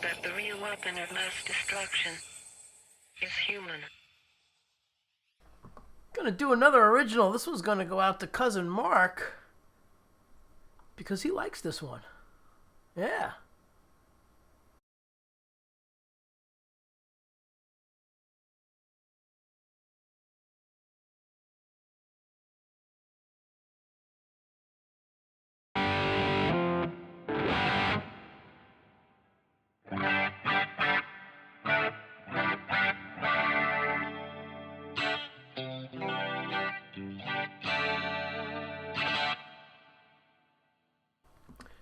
that the real weapon of mass destruction is human. Gonna do another original. This one's gonna go out to Cousin Mark because he likes this one. Yeah.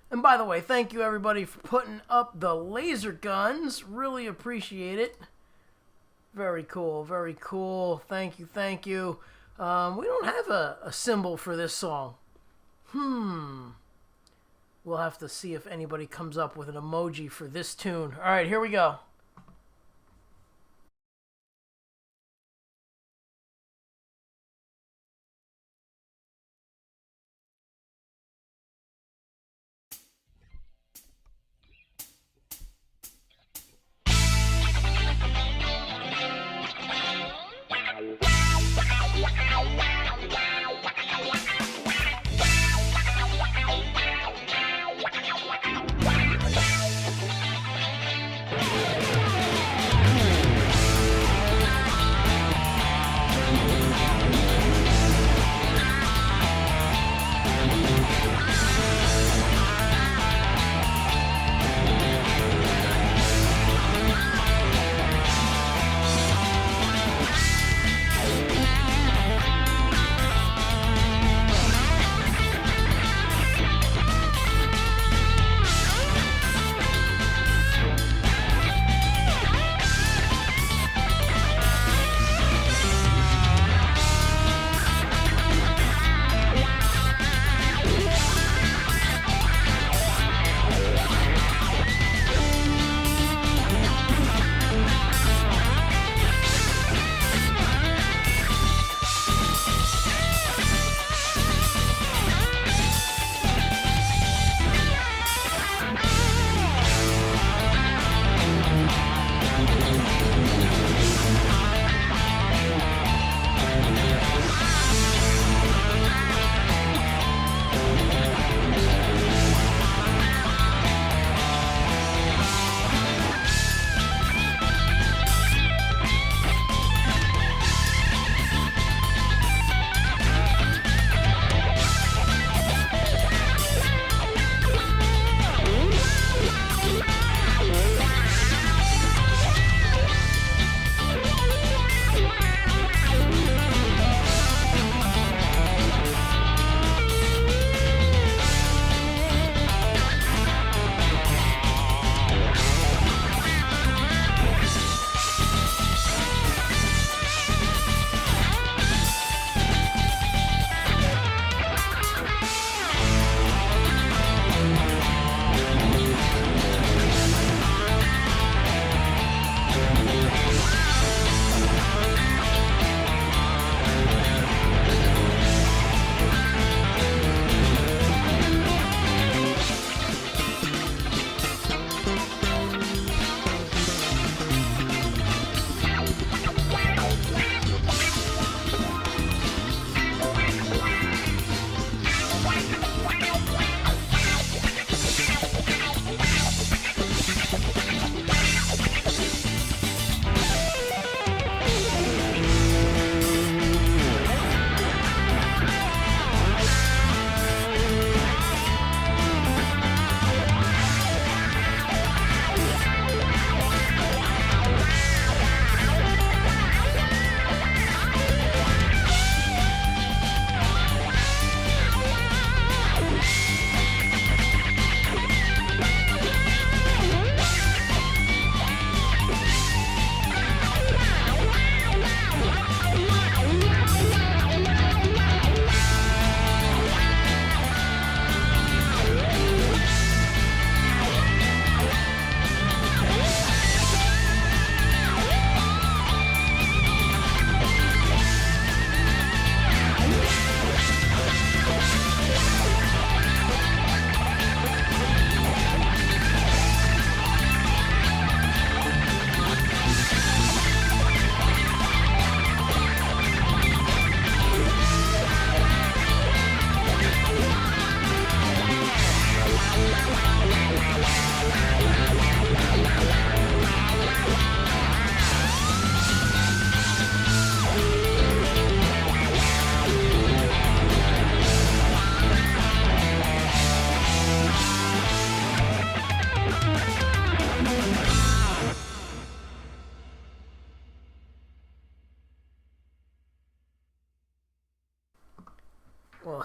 And by the way, thank you everybody for putting up the laser guns. Really appreciate it. Very cool, very cool. Thank you, thank you. We don't have a symbol for this song. We'll have to see if anybody comes up with an emoji for this tune. All right, here we go.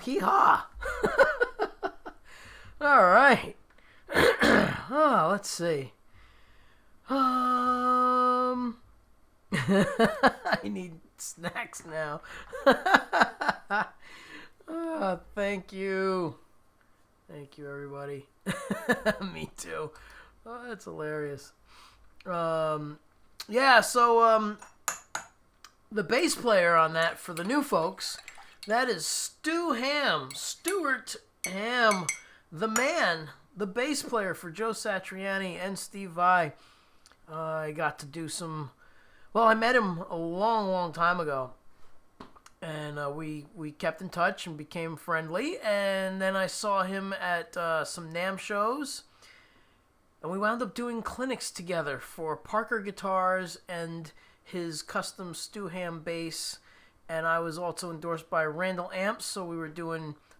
hee haw. All right. Oh, let's see. I need snacks now. Thank you. Thank you, everybody. Me too. Oh, that's hilarious. Yeah, so the bass player on that, for the new folks, that is Stu Ham. Stuart Ham, the man, the bass player for Joe Satriani and Steve Vai. I got to do some... Well, I met him a long, long time ago. And we kept in touch and became friendly. And then I saw him at some NAMM shows. And we wound up doing clinics together for Parker Guitars and his custom Stu Ham bass. And I was also endorsed by Randall Amps. So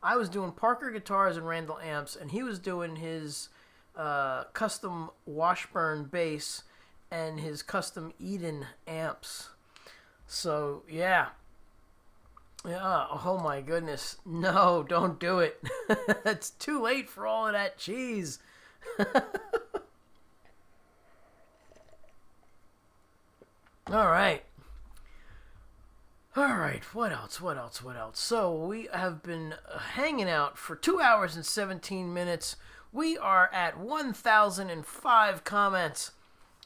I was doing Parker Guitars and Randall Amps. And he was doing his custom Washburn bass and his custom Eden amps. So, yeah. Yeah, oh my goodness. No, don't do it. It's too late for all of that cheese. All right. All right, what else? So we have been hanging out for 2 hours and 17 minutes. We are at 1,005 comments.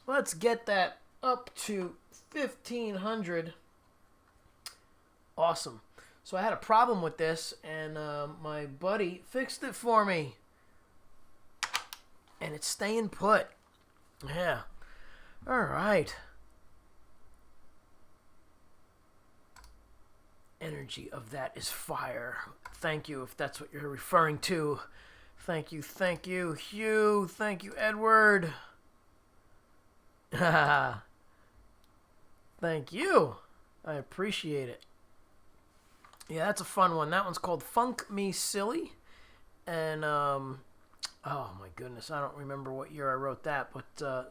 Let's get that up to 1,500. Awesome. So I had a problem with this, and my buddy fixed it for me. And it's staying put. Yeah. All right. Energy of that is fire. Thank you, if that's what you're referring to. Thank you, Hugh. Thank you, Edward. Thank you. I appreciate it. Yeah, that's a fun one. That one's called Funk Me Silly. And, oh my goodness, I don't remember what year I wrote that. But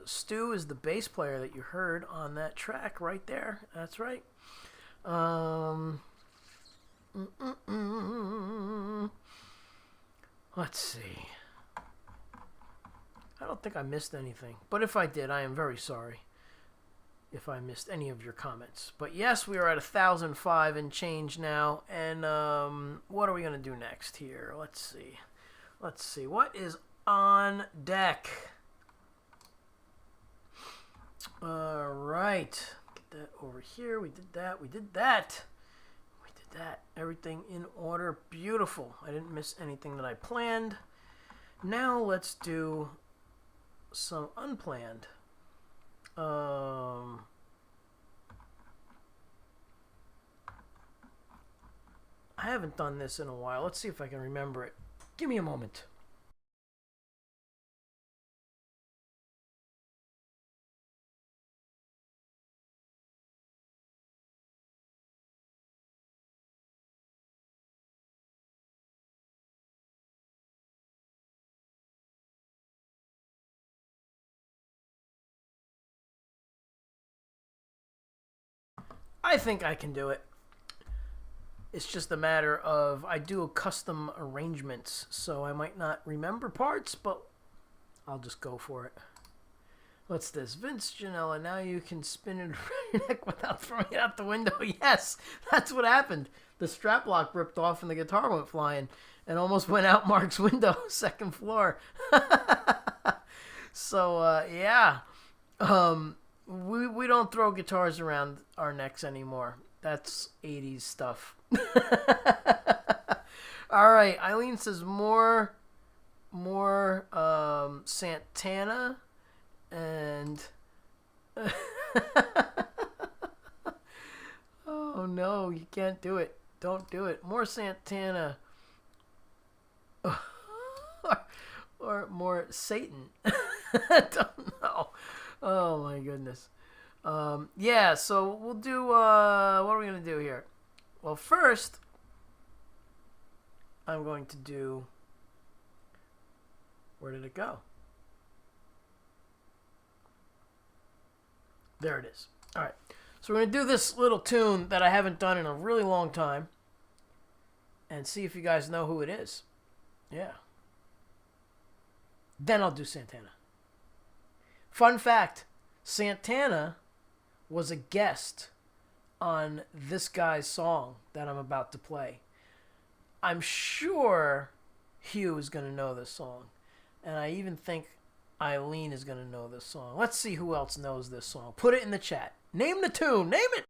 Stu is the bass player that you heard on that track right there. That's right. Let's see. I don't think I missed anything. But if I did, I am very sorry if I missed any of your comments. But yes, we are at 1,005 and change now. And what are we going to do next here? Let's see. What is on deck? All right. Get that over here. We did that. Everything in order. Beautiful. I didn't miss anything that I planned. Now let's do some unplanned. I haven't done this in a while. Let's see if I can remember it. Give me a moment. I think I can do it. It's just a matter of I do custom arrangements, so I might not remember parts, but I'll just go for it. What's this? Vince Janella, now you can spin it around your neck without throwing it out the window. Yes, that's what happened. The strap lock ripped off and the guitar went flying and almost went out Mark's window, second floor. So, yeah. We don't throw guitars around our necks anymore. That's 80s stuff. All right, Eileen says more Santana and oh no, you can't do it. Don't do it. More Santana or more Satan. I don't know. Oh my goodness. Yeah, so we'll do, what are we going to do here? Well, first, I'm going to do, where did it go? There it is. All right. So we're going to do this little tune that I haven't done in a really long time. and see if you guys know who it is. Yeah. Then I'll do Santana. Fun fact, Santana was a guest on this guy's song that I'm about to play. I'm sure Hugh is going to know this song. And I even think Eileen is going to know this song. Let's see who else knows this song. Put it in the chat. Name the tune. Name it.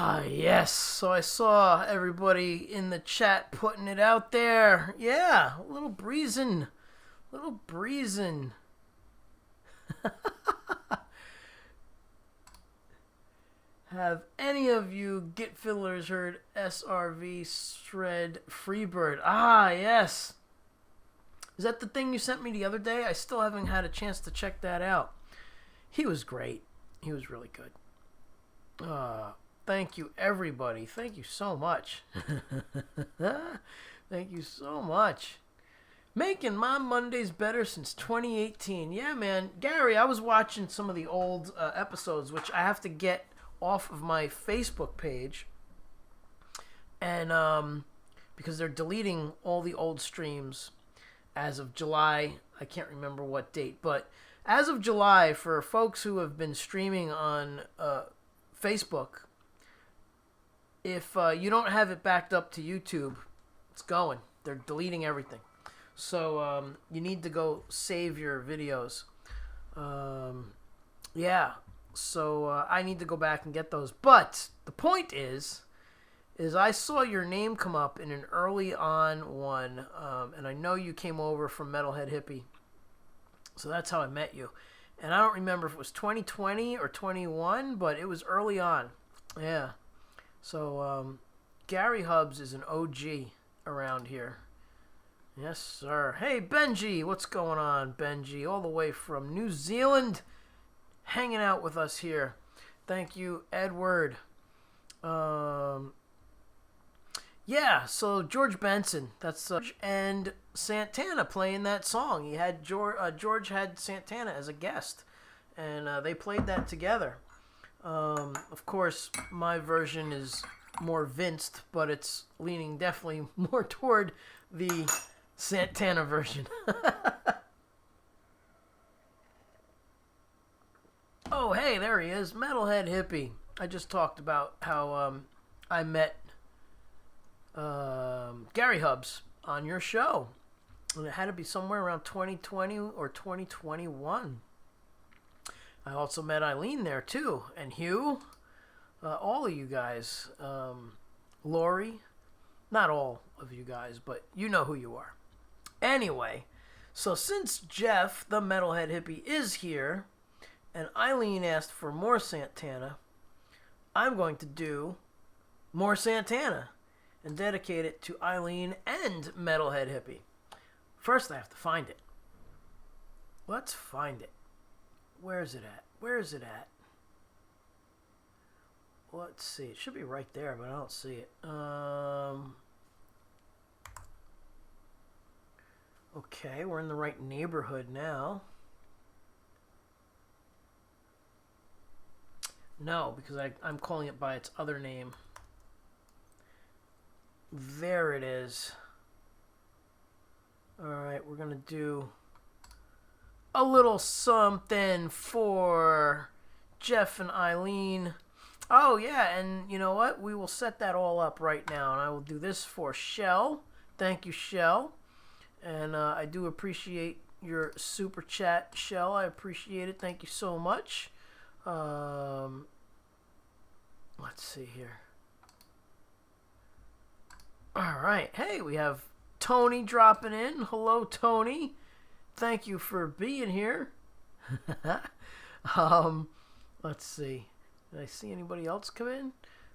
Ah, yes. So I saw everybody in the chat putting it out there. Yeah, a little breezing. Little breezing. Have any of you Git Fiddlers heard SRV Shred Freebird? Ah, yes. Is that the thing you sent me the other day? I still haven't had a chance to check that out. He was great. He was really good. Thank you, everybody. Thank you so much. Thank you so much. Making my Mondays better since 2018. Yeah, man. Gary, I was watching some of the old episodes, which I have to get off of my Facebook page. And because they're deleting all the old streams as of July. I can't remember what date, but as of July, for folks who have been streaming on Facebook, if you don't have it backed up to YouTube, it's going. They're deleting everything. So you need to go save your videos. Yeah. So I need to go back and get those. But the point is I saw your name come up in an early on one, and I know you came over from Metalhead Hippie. So that's how I met you. And I don't remember if it was 2020 or 21, but it was early on. Yeah. So Gary Hubbs is an OG around here. Yes, sir. Hey, Benji. What's going on, Benji? All the way from New Zealand, hanging out with us here. Thank you, Edward. Yeah, so George Benson, that's and Santana playing that song. He had George had Santana as a guest, and they played that together. Of course, my version is more Vinced, but it's leaning definitely more toward the Santana version. Oh, hey, there he is, Metalhead Hippie. I just talked about how I met Gary Hubbs on your show, and it had to be somewhere around 2020 or 2021. I also met Eileen there too, and Hugh, all of you guys, Lori, not all of you guys, but you know who you are. Anyway, so since Jeff, the Metalhead Hippie, is here, and Eileen asked for more Santana, I'm going to do more Santana and dedicate it to Eileen and Metalhead Hippie. First, I have to find it. Let's find it. Where is it at? Where is it at? Let's see. It should be right there, but I don't see it. Okay, we're in the right neighborhood now. No, because I'm calling it by its other name. There it is. Alright, we're going to do a little something for Jeff and Eileen. Oh, yeah, and you know what? We will set that all up right now, and I will do this for Shell. Thank you, Shell. And I do appreciate your super chat, Shell. I appreciate it. Thank you so much. Let's see here. All right. Hey, we have Tony dropping in. Hello, Tony. Thank you for being here. Let's see. Did I see anybody else come in?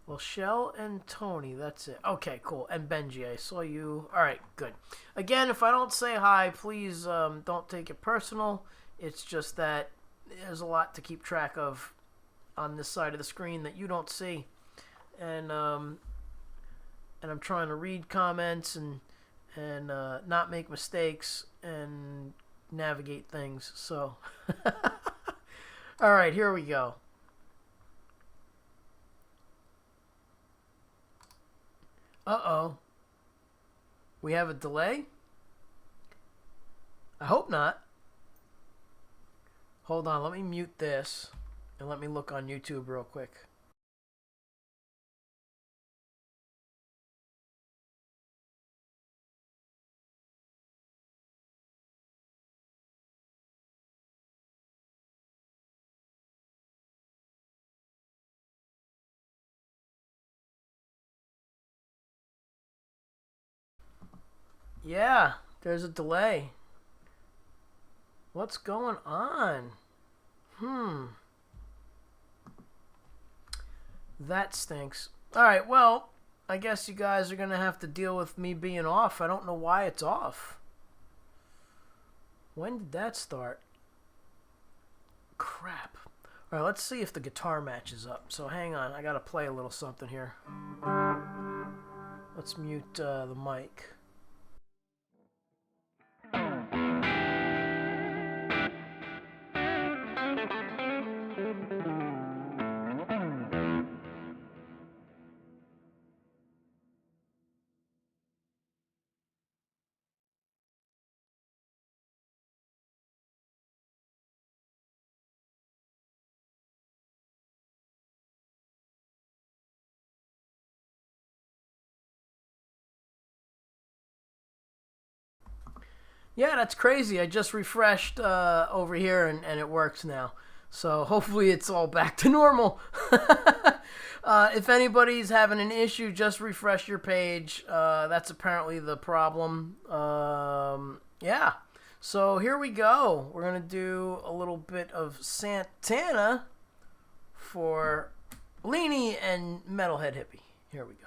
Well, Shell and Tony, that's it. Okay, cool. And Benji, I saw you. All right, good. Again, if I don't say hi, please don't take it personal. It's just that there's a lot to keep track of on this side of the screen that you don't see. And I'm trying to read comments and not make mistakes and navigate things. So, all right, here we go. Uh-oh. We have a delay? I hope not. Hold on, let me mute this and let me look on YouTube real quick. Yeah, there's a delay. What's going on? That stinks. Alright, well, I guess you guys are going to have to deal with me being off. I don't know why it's off. When did that start? Crap. Alright, let's see if the guitar matches up. So hang on, I got to play a little something here. Let's mute the mic. Yeah, that's crazy. I just refreshed over here and it works now. So hopefully it's all back to normal. If anybody's having an issue, just refresh your page. That's apparently the problem. Yeah. So here we go. We're going to do a little bit of Santana for Leanie and Metalhead Hippie. Here we go.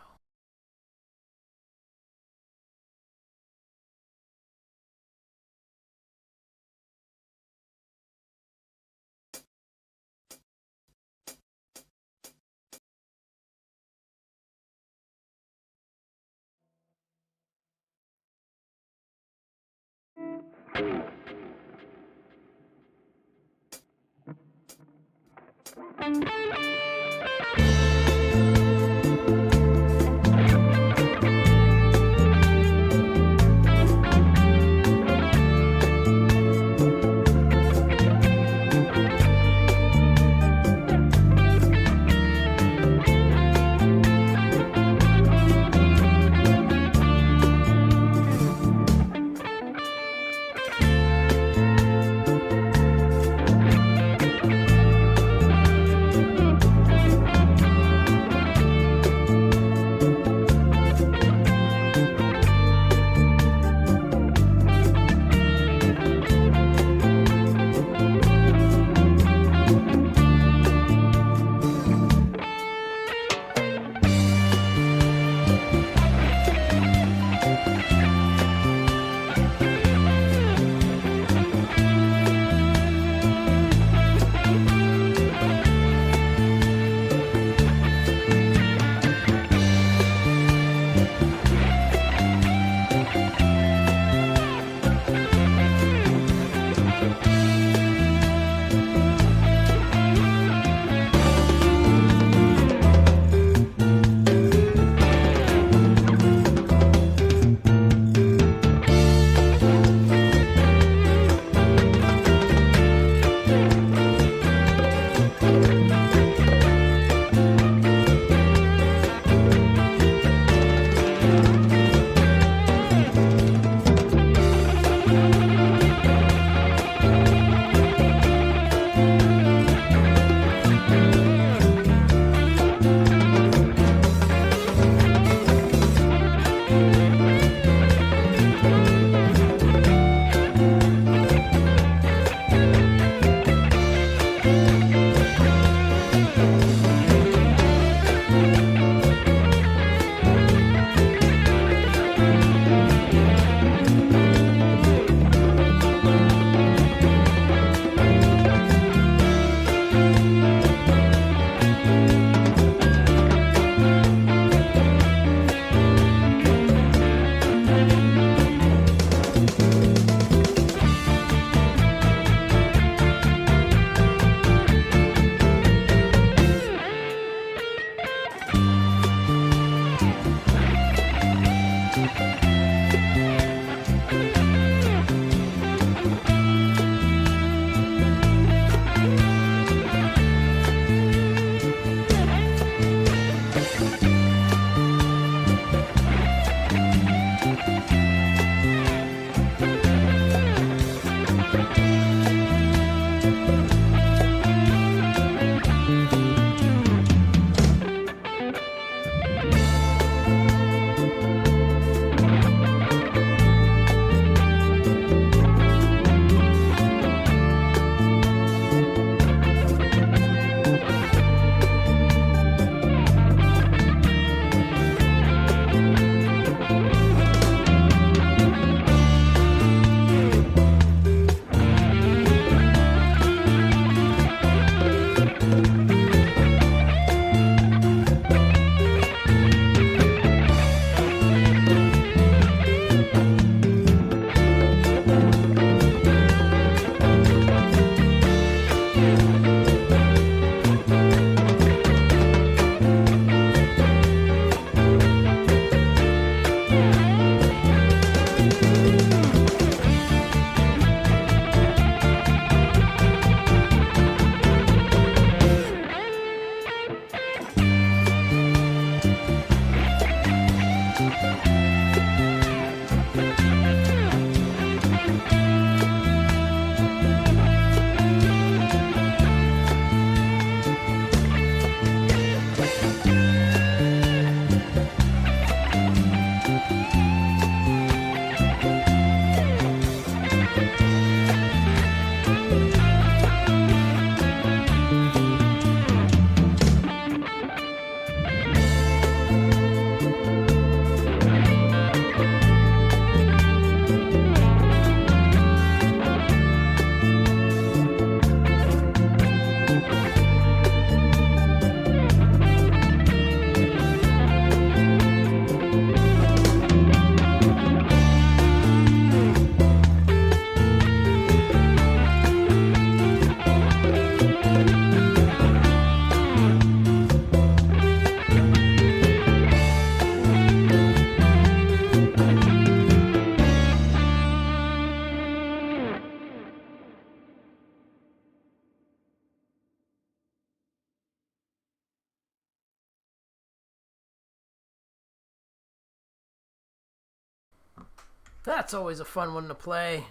That's always a fun one to play.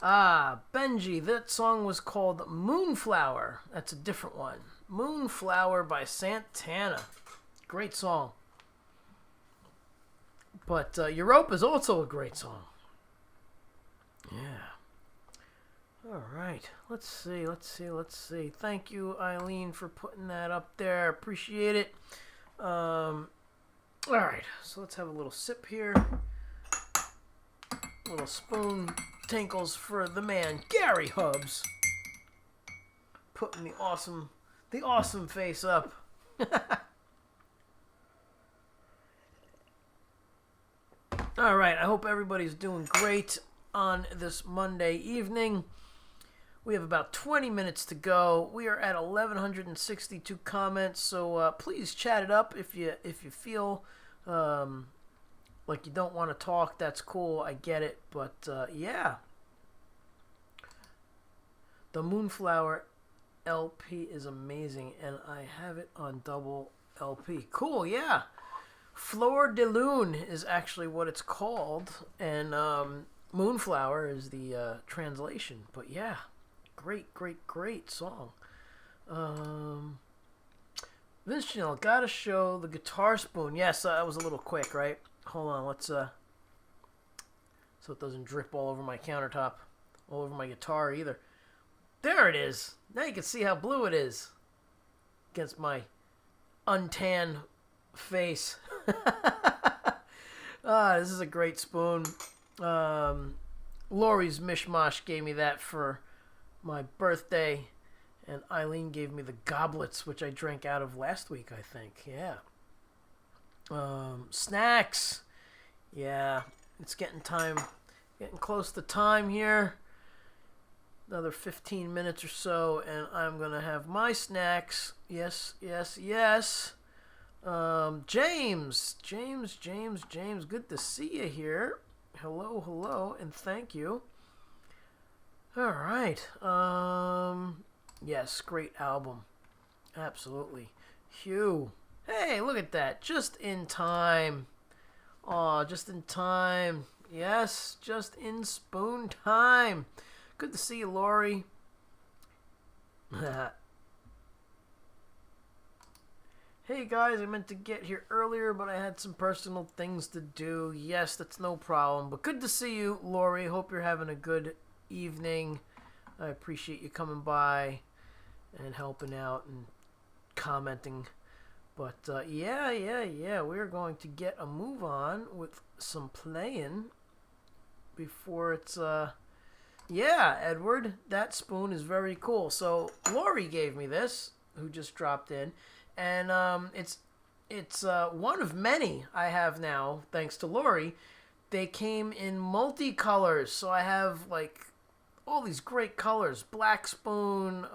Ah, Benji, that song was called Moonflower. That's a different one. Moonflower by Santana. Great song. But Europa is also a great song. Yeah. All right. Let's see. Thank you, Eileen, for putting that up there. Appreciate it. All right. So let's have a little sip here. Little spoon tinkles for the man, Gary Hubs. Putting the awesome face up. All right. I hope everybody's doing great on this Monday evening. We have about 20 minutes to go. We are at 1,162 comments, so please chat it up if you feel like you don't want to talk. That's cool. I get it, but yeah. The Moonflower LP is amazing, and I have it on double LP. Cool, yeah. Fleur de Lune is actually what it's called, and Moonflower is the translation. But yeah, great song. Vince Channel, gotta show the guitar spoon. Yes, that was a little quick, right? Hold on, let's so it doesn't drip all over my countertop, all over my guitar either. There it is. Now you can see how blue it is against my untanned face. This is a great spoon. Lori's Mishmash gave me that for my birthday, and Eileen gave me the goblets, which I drank out of last week, I think. Yeah. Snacks. Yeah, it's getting close to time here. Another 15 minutes or so, and I'm gonna have my snacks. Yes. James, good to see you here. Hello, and thank you. All right. Yes, great album. Absolutely. Hugh. Hey, look at that. Just in time. Aw, just in time. Yes, just in spoon time. Good to see you, Lori. Hey guys, I meant to get here earlier, but I had some personal things to do. Yes, that's no problem. But good to see you, Lori. Hope you're having a good evening. I appreciate you coming by and helping out and commenting. But yeah, we're going to get a move on with some playing before it's yeah, Edward, that spoon is very cool. So Lori gave me this, who just dropped in, and it's one of many I have now, thanks to Lori. They came in multicolors, so I have like all these great colors: black spoon,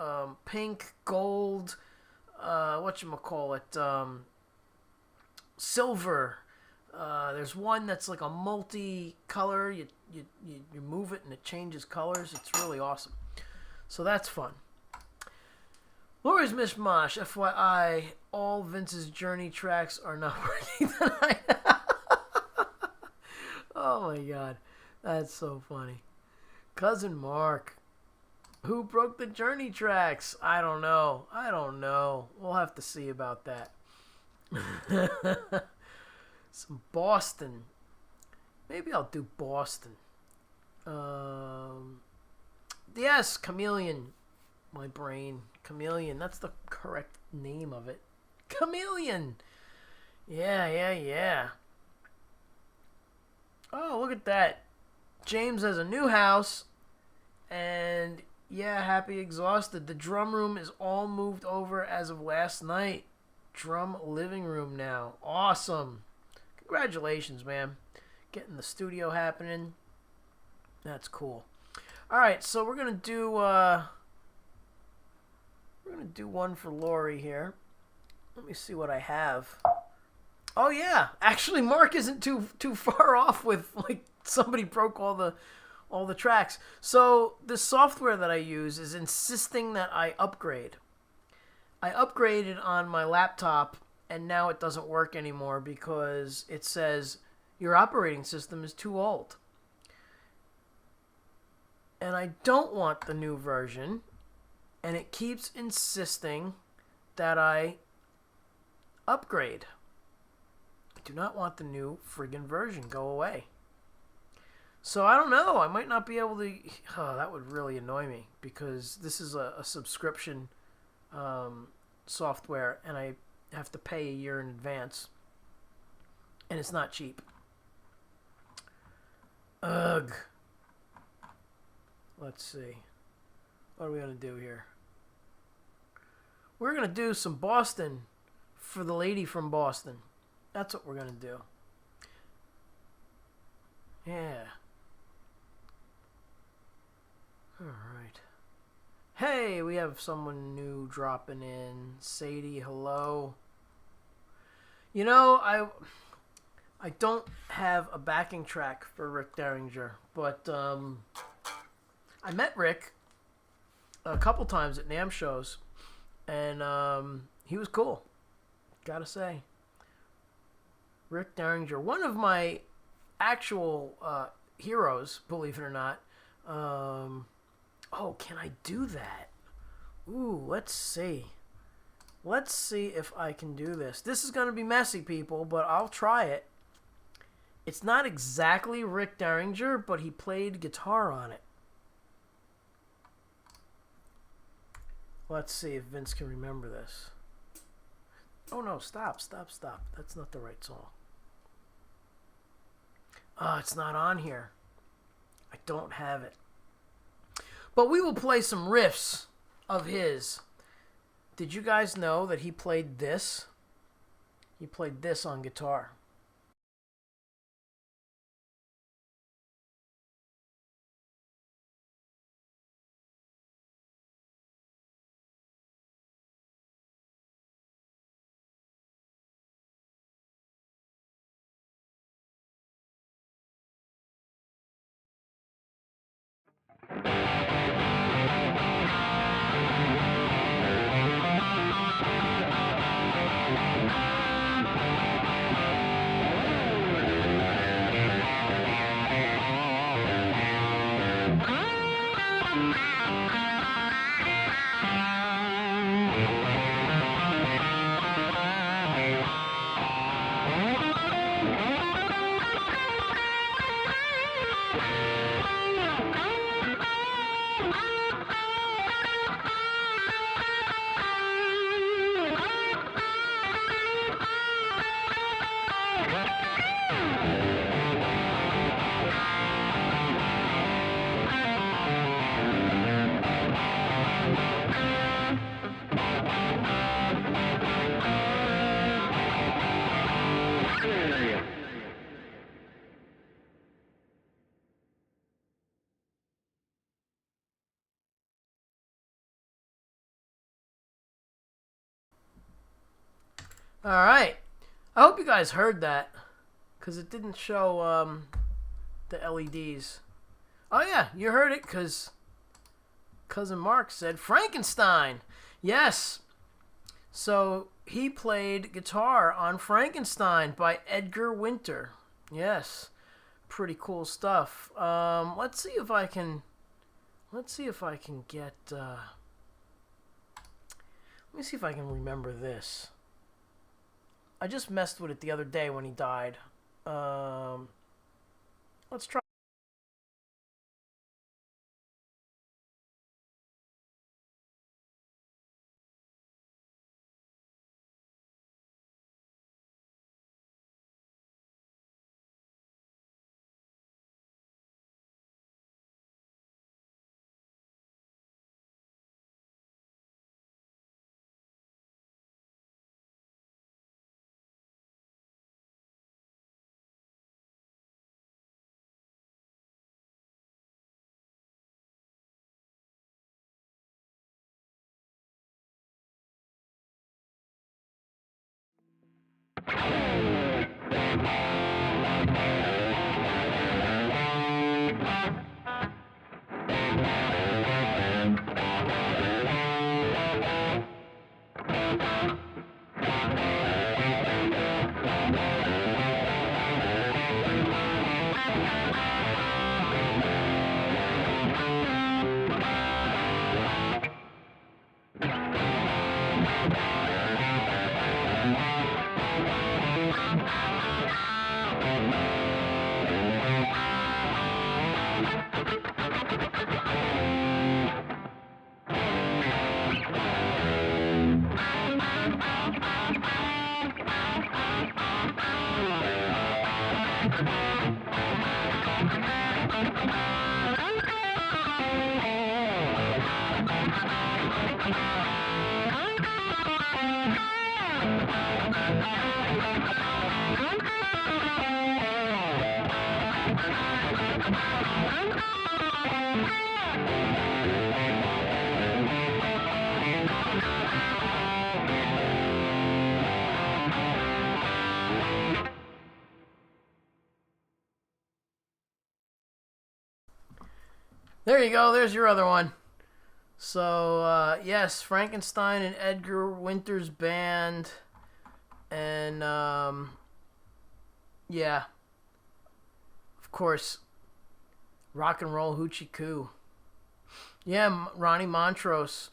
pink, gold, silver. There's one that's like a multi-color. You move it and it changes colors. It's really awesome. So that's fun. Lori's Mishmash, FYI, all Vince's Journey tracks are not working tonight. Oh my god. That's so funny. Cousin Mark. Who broke the Journey tracks? I don't know. We'll have to see about that. Some Boston. Maybe I'll do Boston. Yes, Chameleon. My brain. Chameleon. That's the correct name of it. Chameleon. Yeah. Oh, look at that. James has a new house. And yeah, happy exhausted. The drum room is all moved over as of last night. Drum living room now. Awesome. Congratulations, man. Getting the studio happening. That's cool. All right, so we're gonna do one for Lori here. Let me see what I have. Oh yeah, actually, Mark isn't too far off with like somebody broke all the tracks. So the software that I use is insisting that I upgrade. I upgraded on my laptop, and now it doesn't work anymore because it says your operating system is too old. And I don't want the new version, and it keeps insisting that I upgrade. I do not want the new friggin' version. Go away. So I don't know. I might not be able to... Oh, that would really annoy me, because this is a subscription software, and I have to pay a year in advance. And it's not cheap. Ugh. Let's see. What are we going to do here? We're going to do some Boston for the lady from Boston. That's what we're going to do. Yeah. Alright. Hey, we have someone new dropping in. Sadie, hello. You know, I don't have a backing track for Rick Derringer, but I met Rick a couple times at NAMM shows, and he was cool, gotta say. Rick Derringer, one of my actual heroes, believe it or not. Oh, can I do that? Ooh, let's see. Let's see if I can do this. This is going to be messy, people, but I'll try it. It's not exactly Rick Derringer, but he played guitar on it. Let's see if Vince can remember this. Oh, no, stop. That's not the right song. Oh, it's not on here. I don't have it. But we will play some riffs of his. Did you guys know that he played this? He played this on guitar. All right. I hope you guys heard that, because it didn't show the LEDs. Oh, yeah, you heard it, because Cousin Mark said Frankenstein. Yes. So he played guitar on Frankenstein by Edgar Winter. Yes. Pretty cool stuff. Let's see if I can get... let me see if I can remember this. I just messed with it the other day when he died. Let's try. There you go. There's your other one. So, yes, Frankenstein and Edgar Winter's band. And, yeah. Of course, Rock and Roll Hoochie Coo. Yeah, Ronnie Montrose.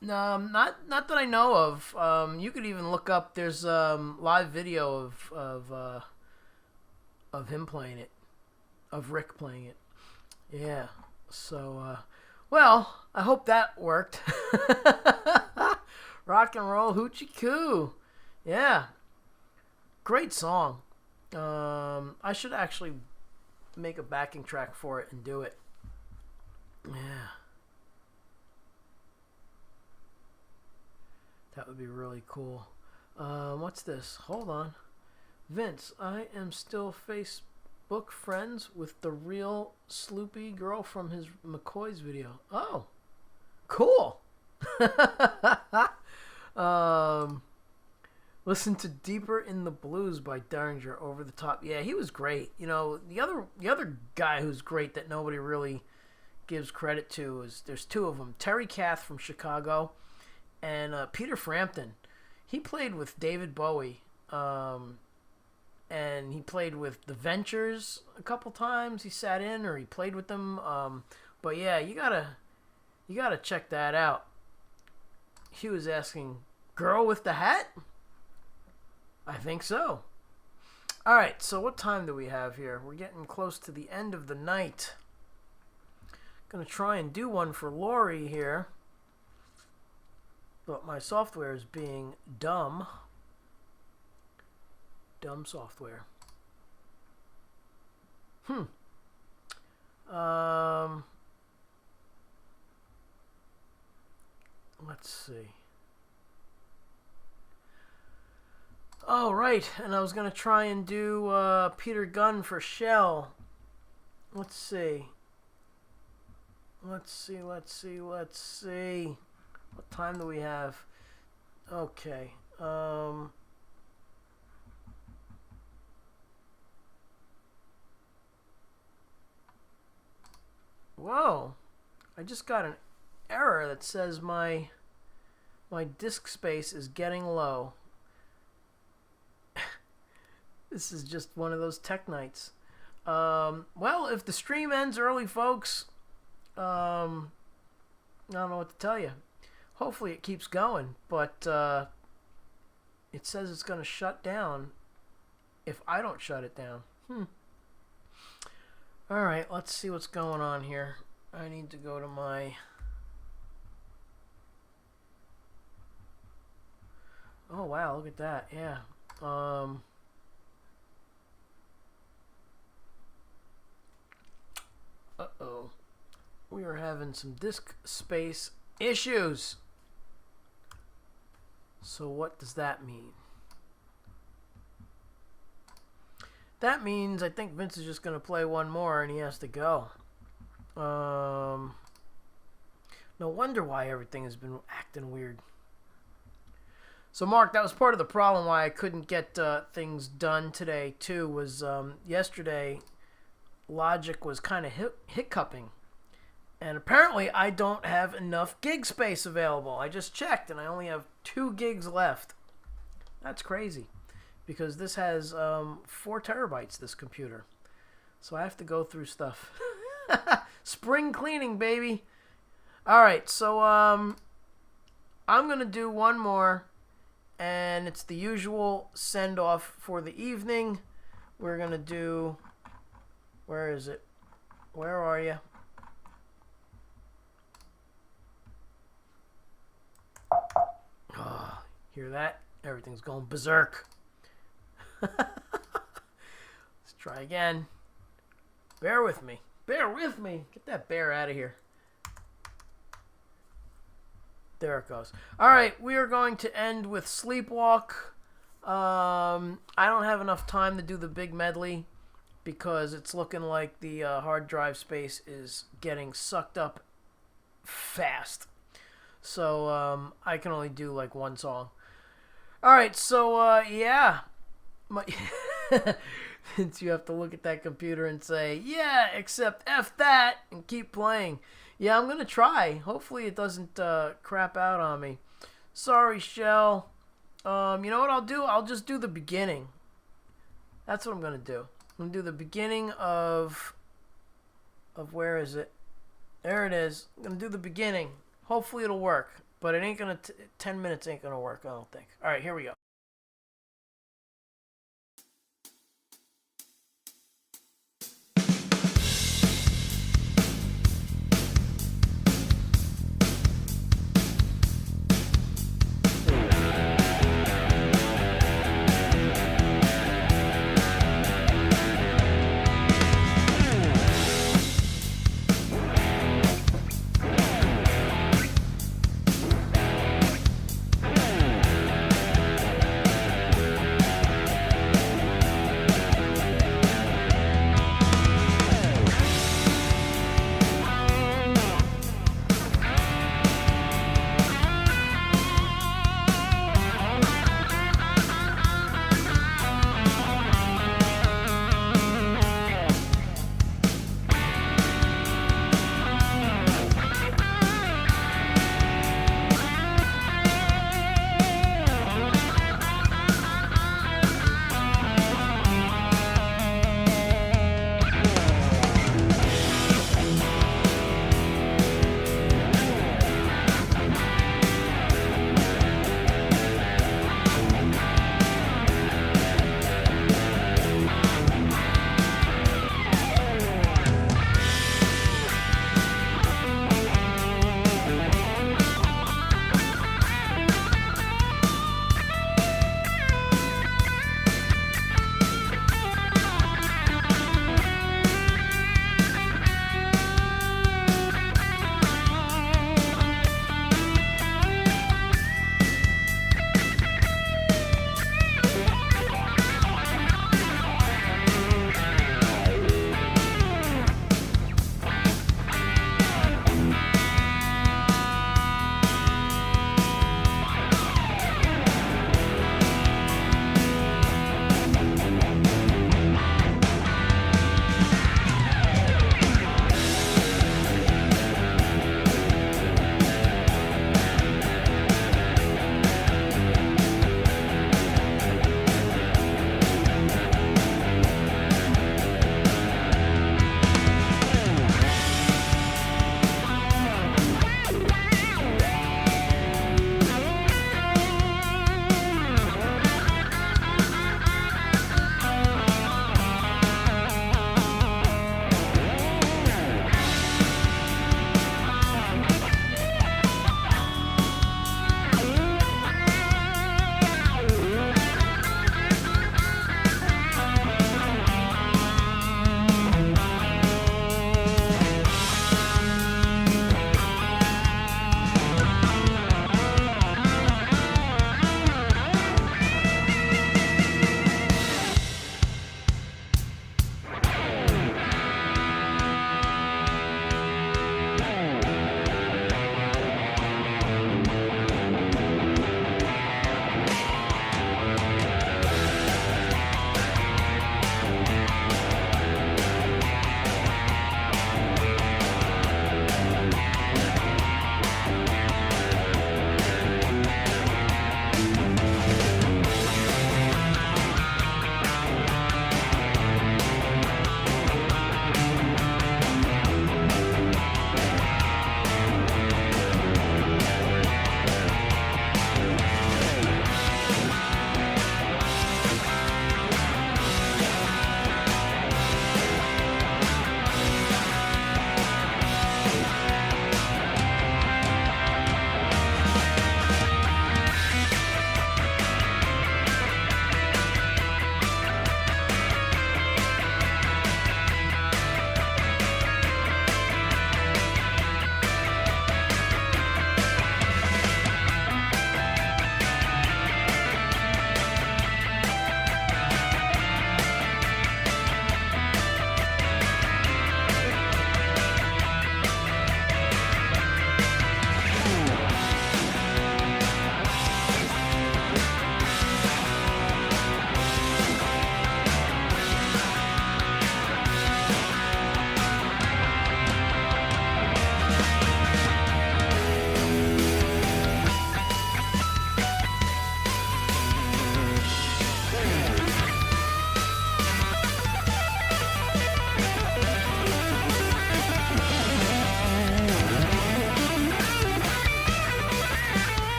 No, not that I know of. You could even look up. There's live video of him playing it, of Rick playing it. Yeah. So, well, I hope that worked. Rock and Roll Hoochie Coo. Yeah. Great song. I should actually make a backing track for it and do it. Yeah. That would be really cool. What's this? Hold on. Vince, I am still Facebook friends with the real Sloopy girl from his McCoy's video. Oh, cool. Listen to Deeper in the Blues by Derringer, Over the Top. Yeah, he was great. You know, the other guy who's great that nobody really gives credit to is, there's two of them. Terry Kath from Chicago and Peter Frampton. He played with David Bowie. And he played with the Ventures a couple times. He sat in or he played with them. But yeah, you gotta check that out. He was asking, girl with the hat? I think so. All right, so what time do we have here? We're getting close to the end of the night. Gonna try and do one for Lori here. But my software is being dumb. Dumb software. Let's see. Oh, right. And I was going to try and do Peter Gunn for Shell. Let's see. Let's see. What time do we have? Okay. Whoa. I just got an error that says my disk space is getting low. This is just one of those tech nights. Well, if the stream ends early, folks, I don't know what to tell you. Hopefully it keeps going, but it says it's going to shut down if I don't shut it down. All right, let's see what's going on here. I need to go to my... Oh, wow, look at that. Yeah. Uh-oh. We are having some disk space issues. So what does that mean? That means I think Vince is just going to play one more and he has to go. No wonder why everything has been acting weird. So, Mark, that was part of the problem why I couldn't get things done today, too, was yesterday Logic was kind of hiccuping. And apparently I don't have enough gig space available. I just checked and I only have 2 gigs left. That's crazy. Because this has 4 terabytes, this computer. So I have to go through stuff. Spring cleaning, baby. All right, so I'm going to do one more. And it's the usual send-off for the evening. We're going to do... Where is it? Where are you? Oh, hear that? Everything's going berserk. Let's try again. Bear with me. Bear with me. Get that bear out of here. There it goes. All right, we are going to end with Sleepwalk. I don't have enough time to do the big medley because it's looking like the hard drive space is getting sucked up fast. So I can only do like one song. All right, so yeah, since you have to look at that computer and say, yeah, except F that, and keep playing. Yeah, I'm gonna try. Hopefully it doesn't crap out on me. Sorry, Shell. You know what I'll do? I'll just do the beginning. That's what I'm gonna do. I'm gonna do the beginning of where is it? There it is. I'm gonna do the beginning. Hopefully it'll work, but it ain't gonna. 10 minutes ain't gonna work. I don't think. All right, here we go.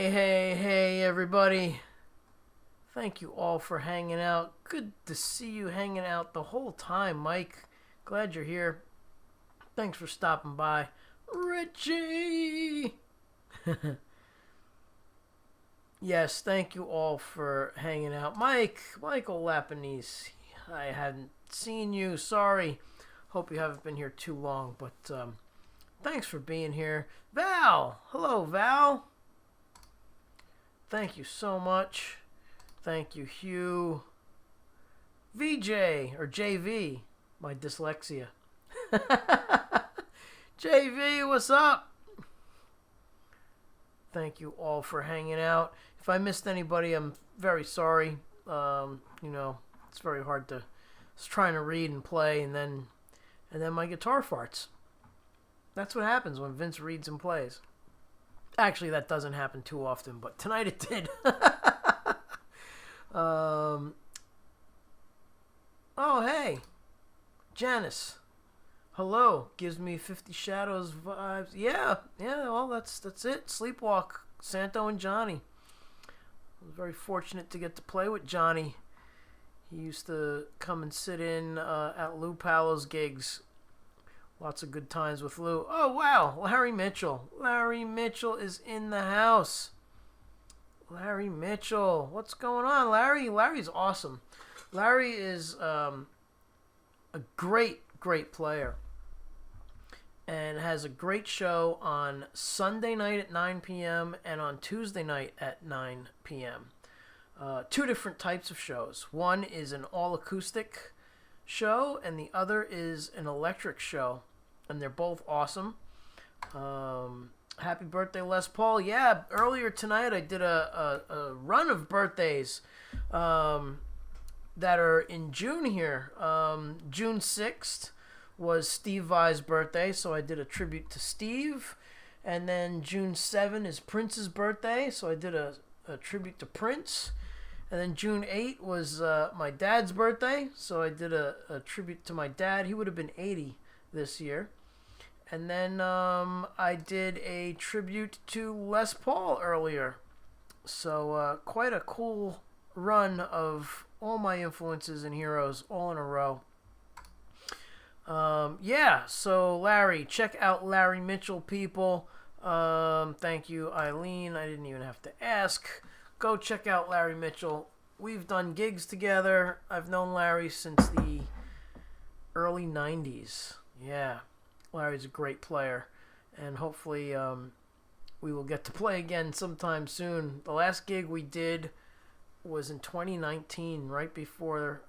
Hey, everybody. Thank you all for hanging out. Good to see you hanging out the whole time, Mike. Glad you're here. Thanks for stopping by. Richie! Yes, thank you all for hanging out. Michael Lapanese, I hadn't seen you. Sorry. Hope you haven't been here too long, but thanks for being here. Val! Hello, Val. Thank you so much. Thank you, Hugh. VJ, or JV, my dyslexia. JV, what's up? Thank you all for hanging out. If I missed anybody, I'm very sorry. It's very hard to... I was trying to read and play, and then my guitar farts. That's what happens when Vince reads and plays. Actually, that doesn't happen too often, but tonight it did. Oh, hey. Janice. Hello. Gives me 50 Shadows vibes. Yeah, well, that's it. Sleepwalk. Santo and Johnny. I was very fortunate to get to play with Johnny. He used to come and sit in at Lou Palo's gigs. Lots of good times with Lou. Oh, wow. Larry Mitchell. Larry Mitchell is in the house. Larry Mitchell. What's going on, Larry? Larry's awesome. Larry is a great player. And has a great show on Sunday night at 9 p.m. and on Tuesday night at 9 p.m. Two different types of shows. One is an all-acoustic show, and the other is an electric show. And they're both awesome. Happy birthday, Les Paul. Yeah, earlier tonight I did a run of birthdays that are in June here. June 6th was Steve Vai's birthday, so I did a tribute to Steve. And then June 7th is Prince's birthday, so I did a tribute to Prince. And then June 8th was my dad's birthday, so I did a tribute to my dad. He would have been 80 this year. And then I did a tribute to Les Paul earlier. So quite a cool run of all my influences and heroes all in a row. So Larry, check out Larry Mitchell, people. Thank you, Eileen. I didn't even have to ask. Go check out Larry Mitchell. We've done gigs together. I've known Larry since the early 90s. Yeah. Larry's a great player, and hopefully we will get to play again sometime soon. The last gig we did was in 2019, right before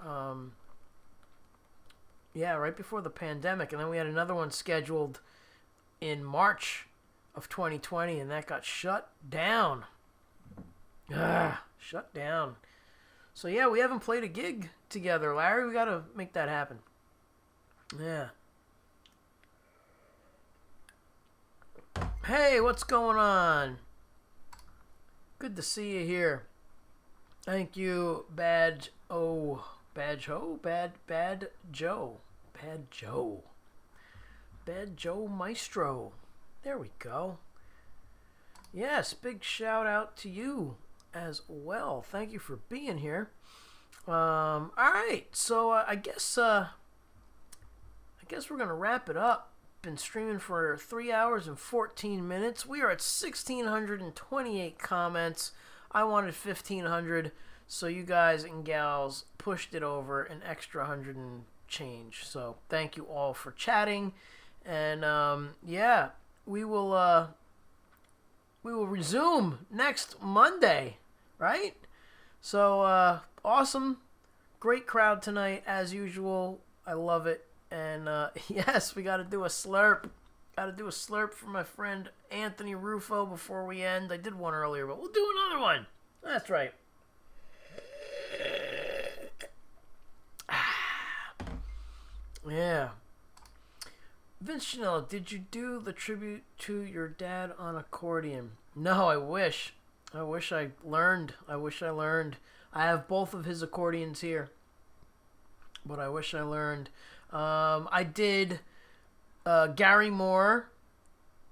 the pandemic, and then we had another one scheduled in March of 2020, and that got shut down. Shut down. So yeah, we haven't played a gig together, Larry. We gotta make that happen. Yeah. Hey, what's going on? Good to see you here. Thank you, Bad Joe. Bad Joe Maestro. There we go. Yes, big shout out to you as well. Thank you for being here. All right, so I guess we're gonna wrap it up. Been streaming for 3 hours and 14 minutes. We are at 1,628 comments. I wanted 1,500, so you guys and gals pushed it over an extra 100 and change. So thank you all for chatting, and we will resume next Monday, right? So awesome, great crowd tonight as usual. I love it. And yes, we got to do a slurp. Got to do a slurp for my friend Anthony Rufo before we end. I did one earlier, but we'll do another one. That's right. Yeah. Vince Chanel, did you do the tribute to your dad on accordion? No, I wish. I wish I learned. I have both of his accordions here, but I wish I learned. I did Gary Moore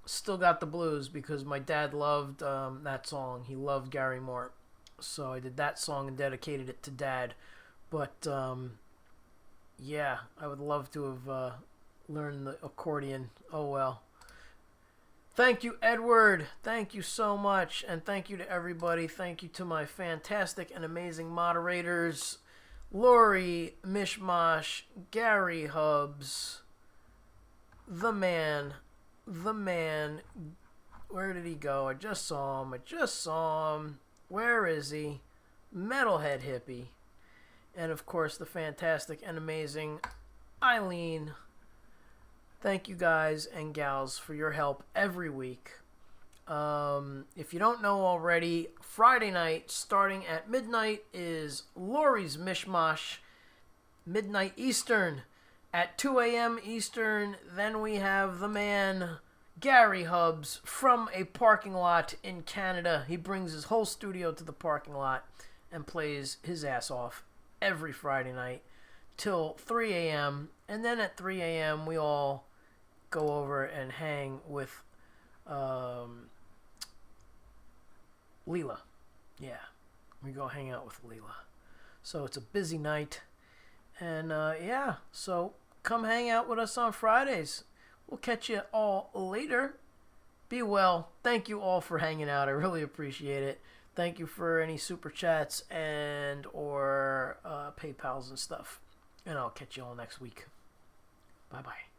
Still Got the Blues, because my dad loved that song. He loved Gary Moore. So I did that song and dedicated it to Dad. But, yeah, I would love to have learned the accordion. Oh, well. Thank you, Edward. Thank you so much. And thank you to everybody. Thank you to my fantastic and amazing moderators, Lori, Mishmash, Gary Hubs, the man. Where did he go? I just saw him. Where is he? Metalhead Hippie. And of course, the fantastic and amazing Eileen. Thank you guys and gals for your help every week. If you don't know already, Friday night, starting at midnight, is Lori's Mishmash, midnight Eastern. At 2 a.m. Eastern, then we have the man, Gary Hubs, from a parking lot in Canada. He brings his whole studio to the parking lot and plays his ass off every Friday night till 3 a.m. And then at 3 a.m. we all go over and hang with Leela. Yeah, we go hang out with Leela. So it's a busy night. And yeah, so come hang out with us on Fridays. We'll catch you all later. Be well. Thank you all for hanging out. I really appreciate it. Thank you for any super chats and or PayPals and stuff. And I'll catch you all next week. Bye-bye.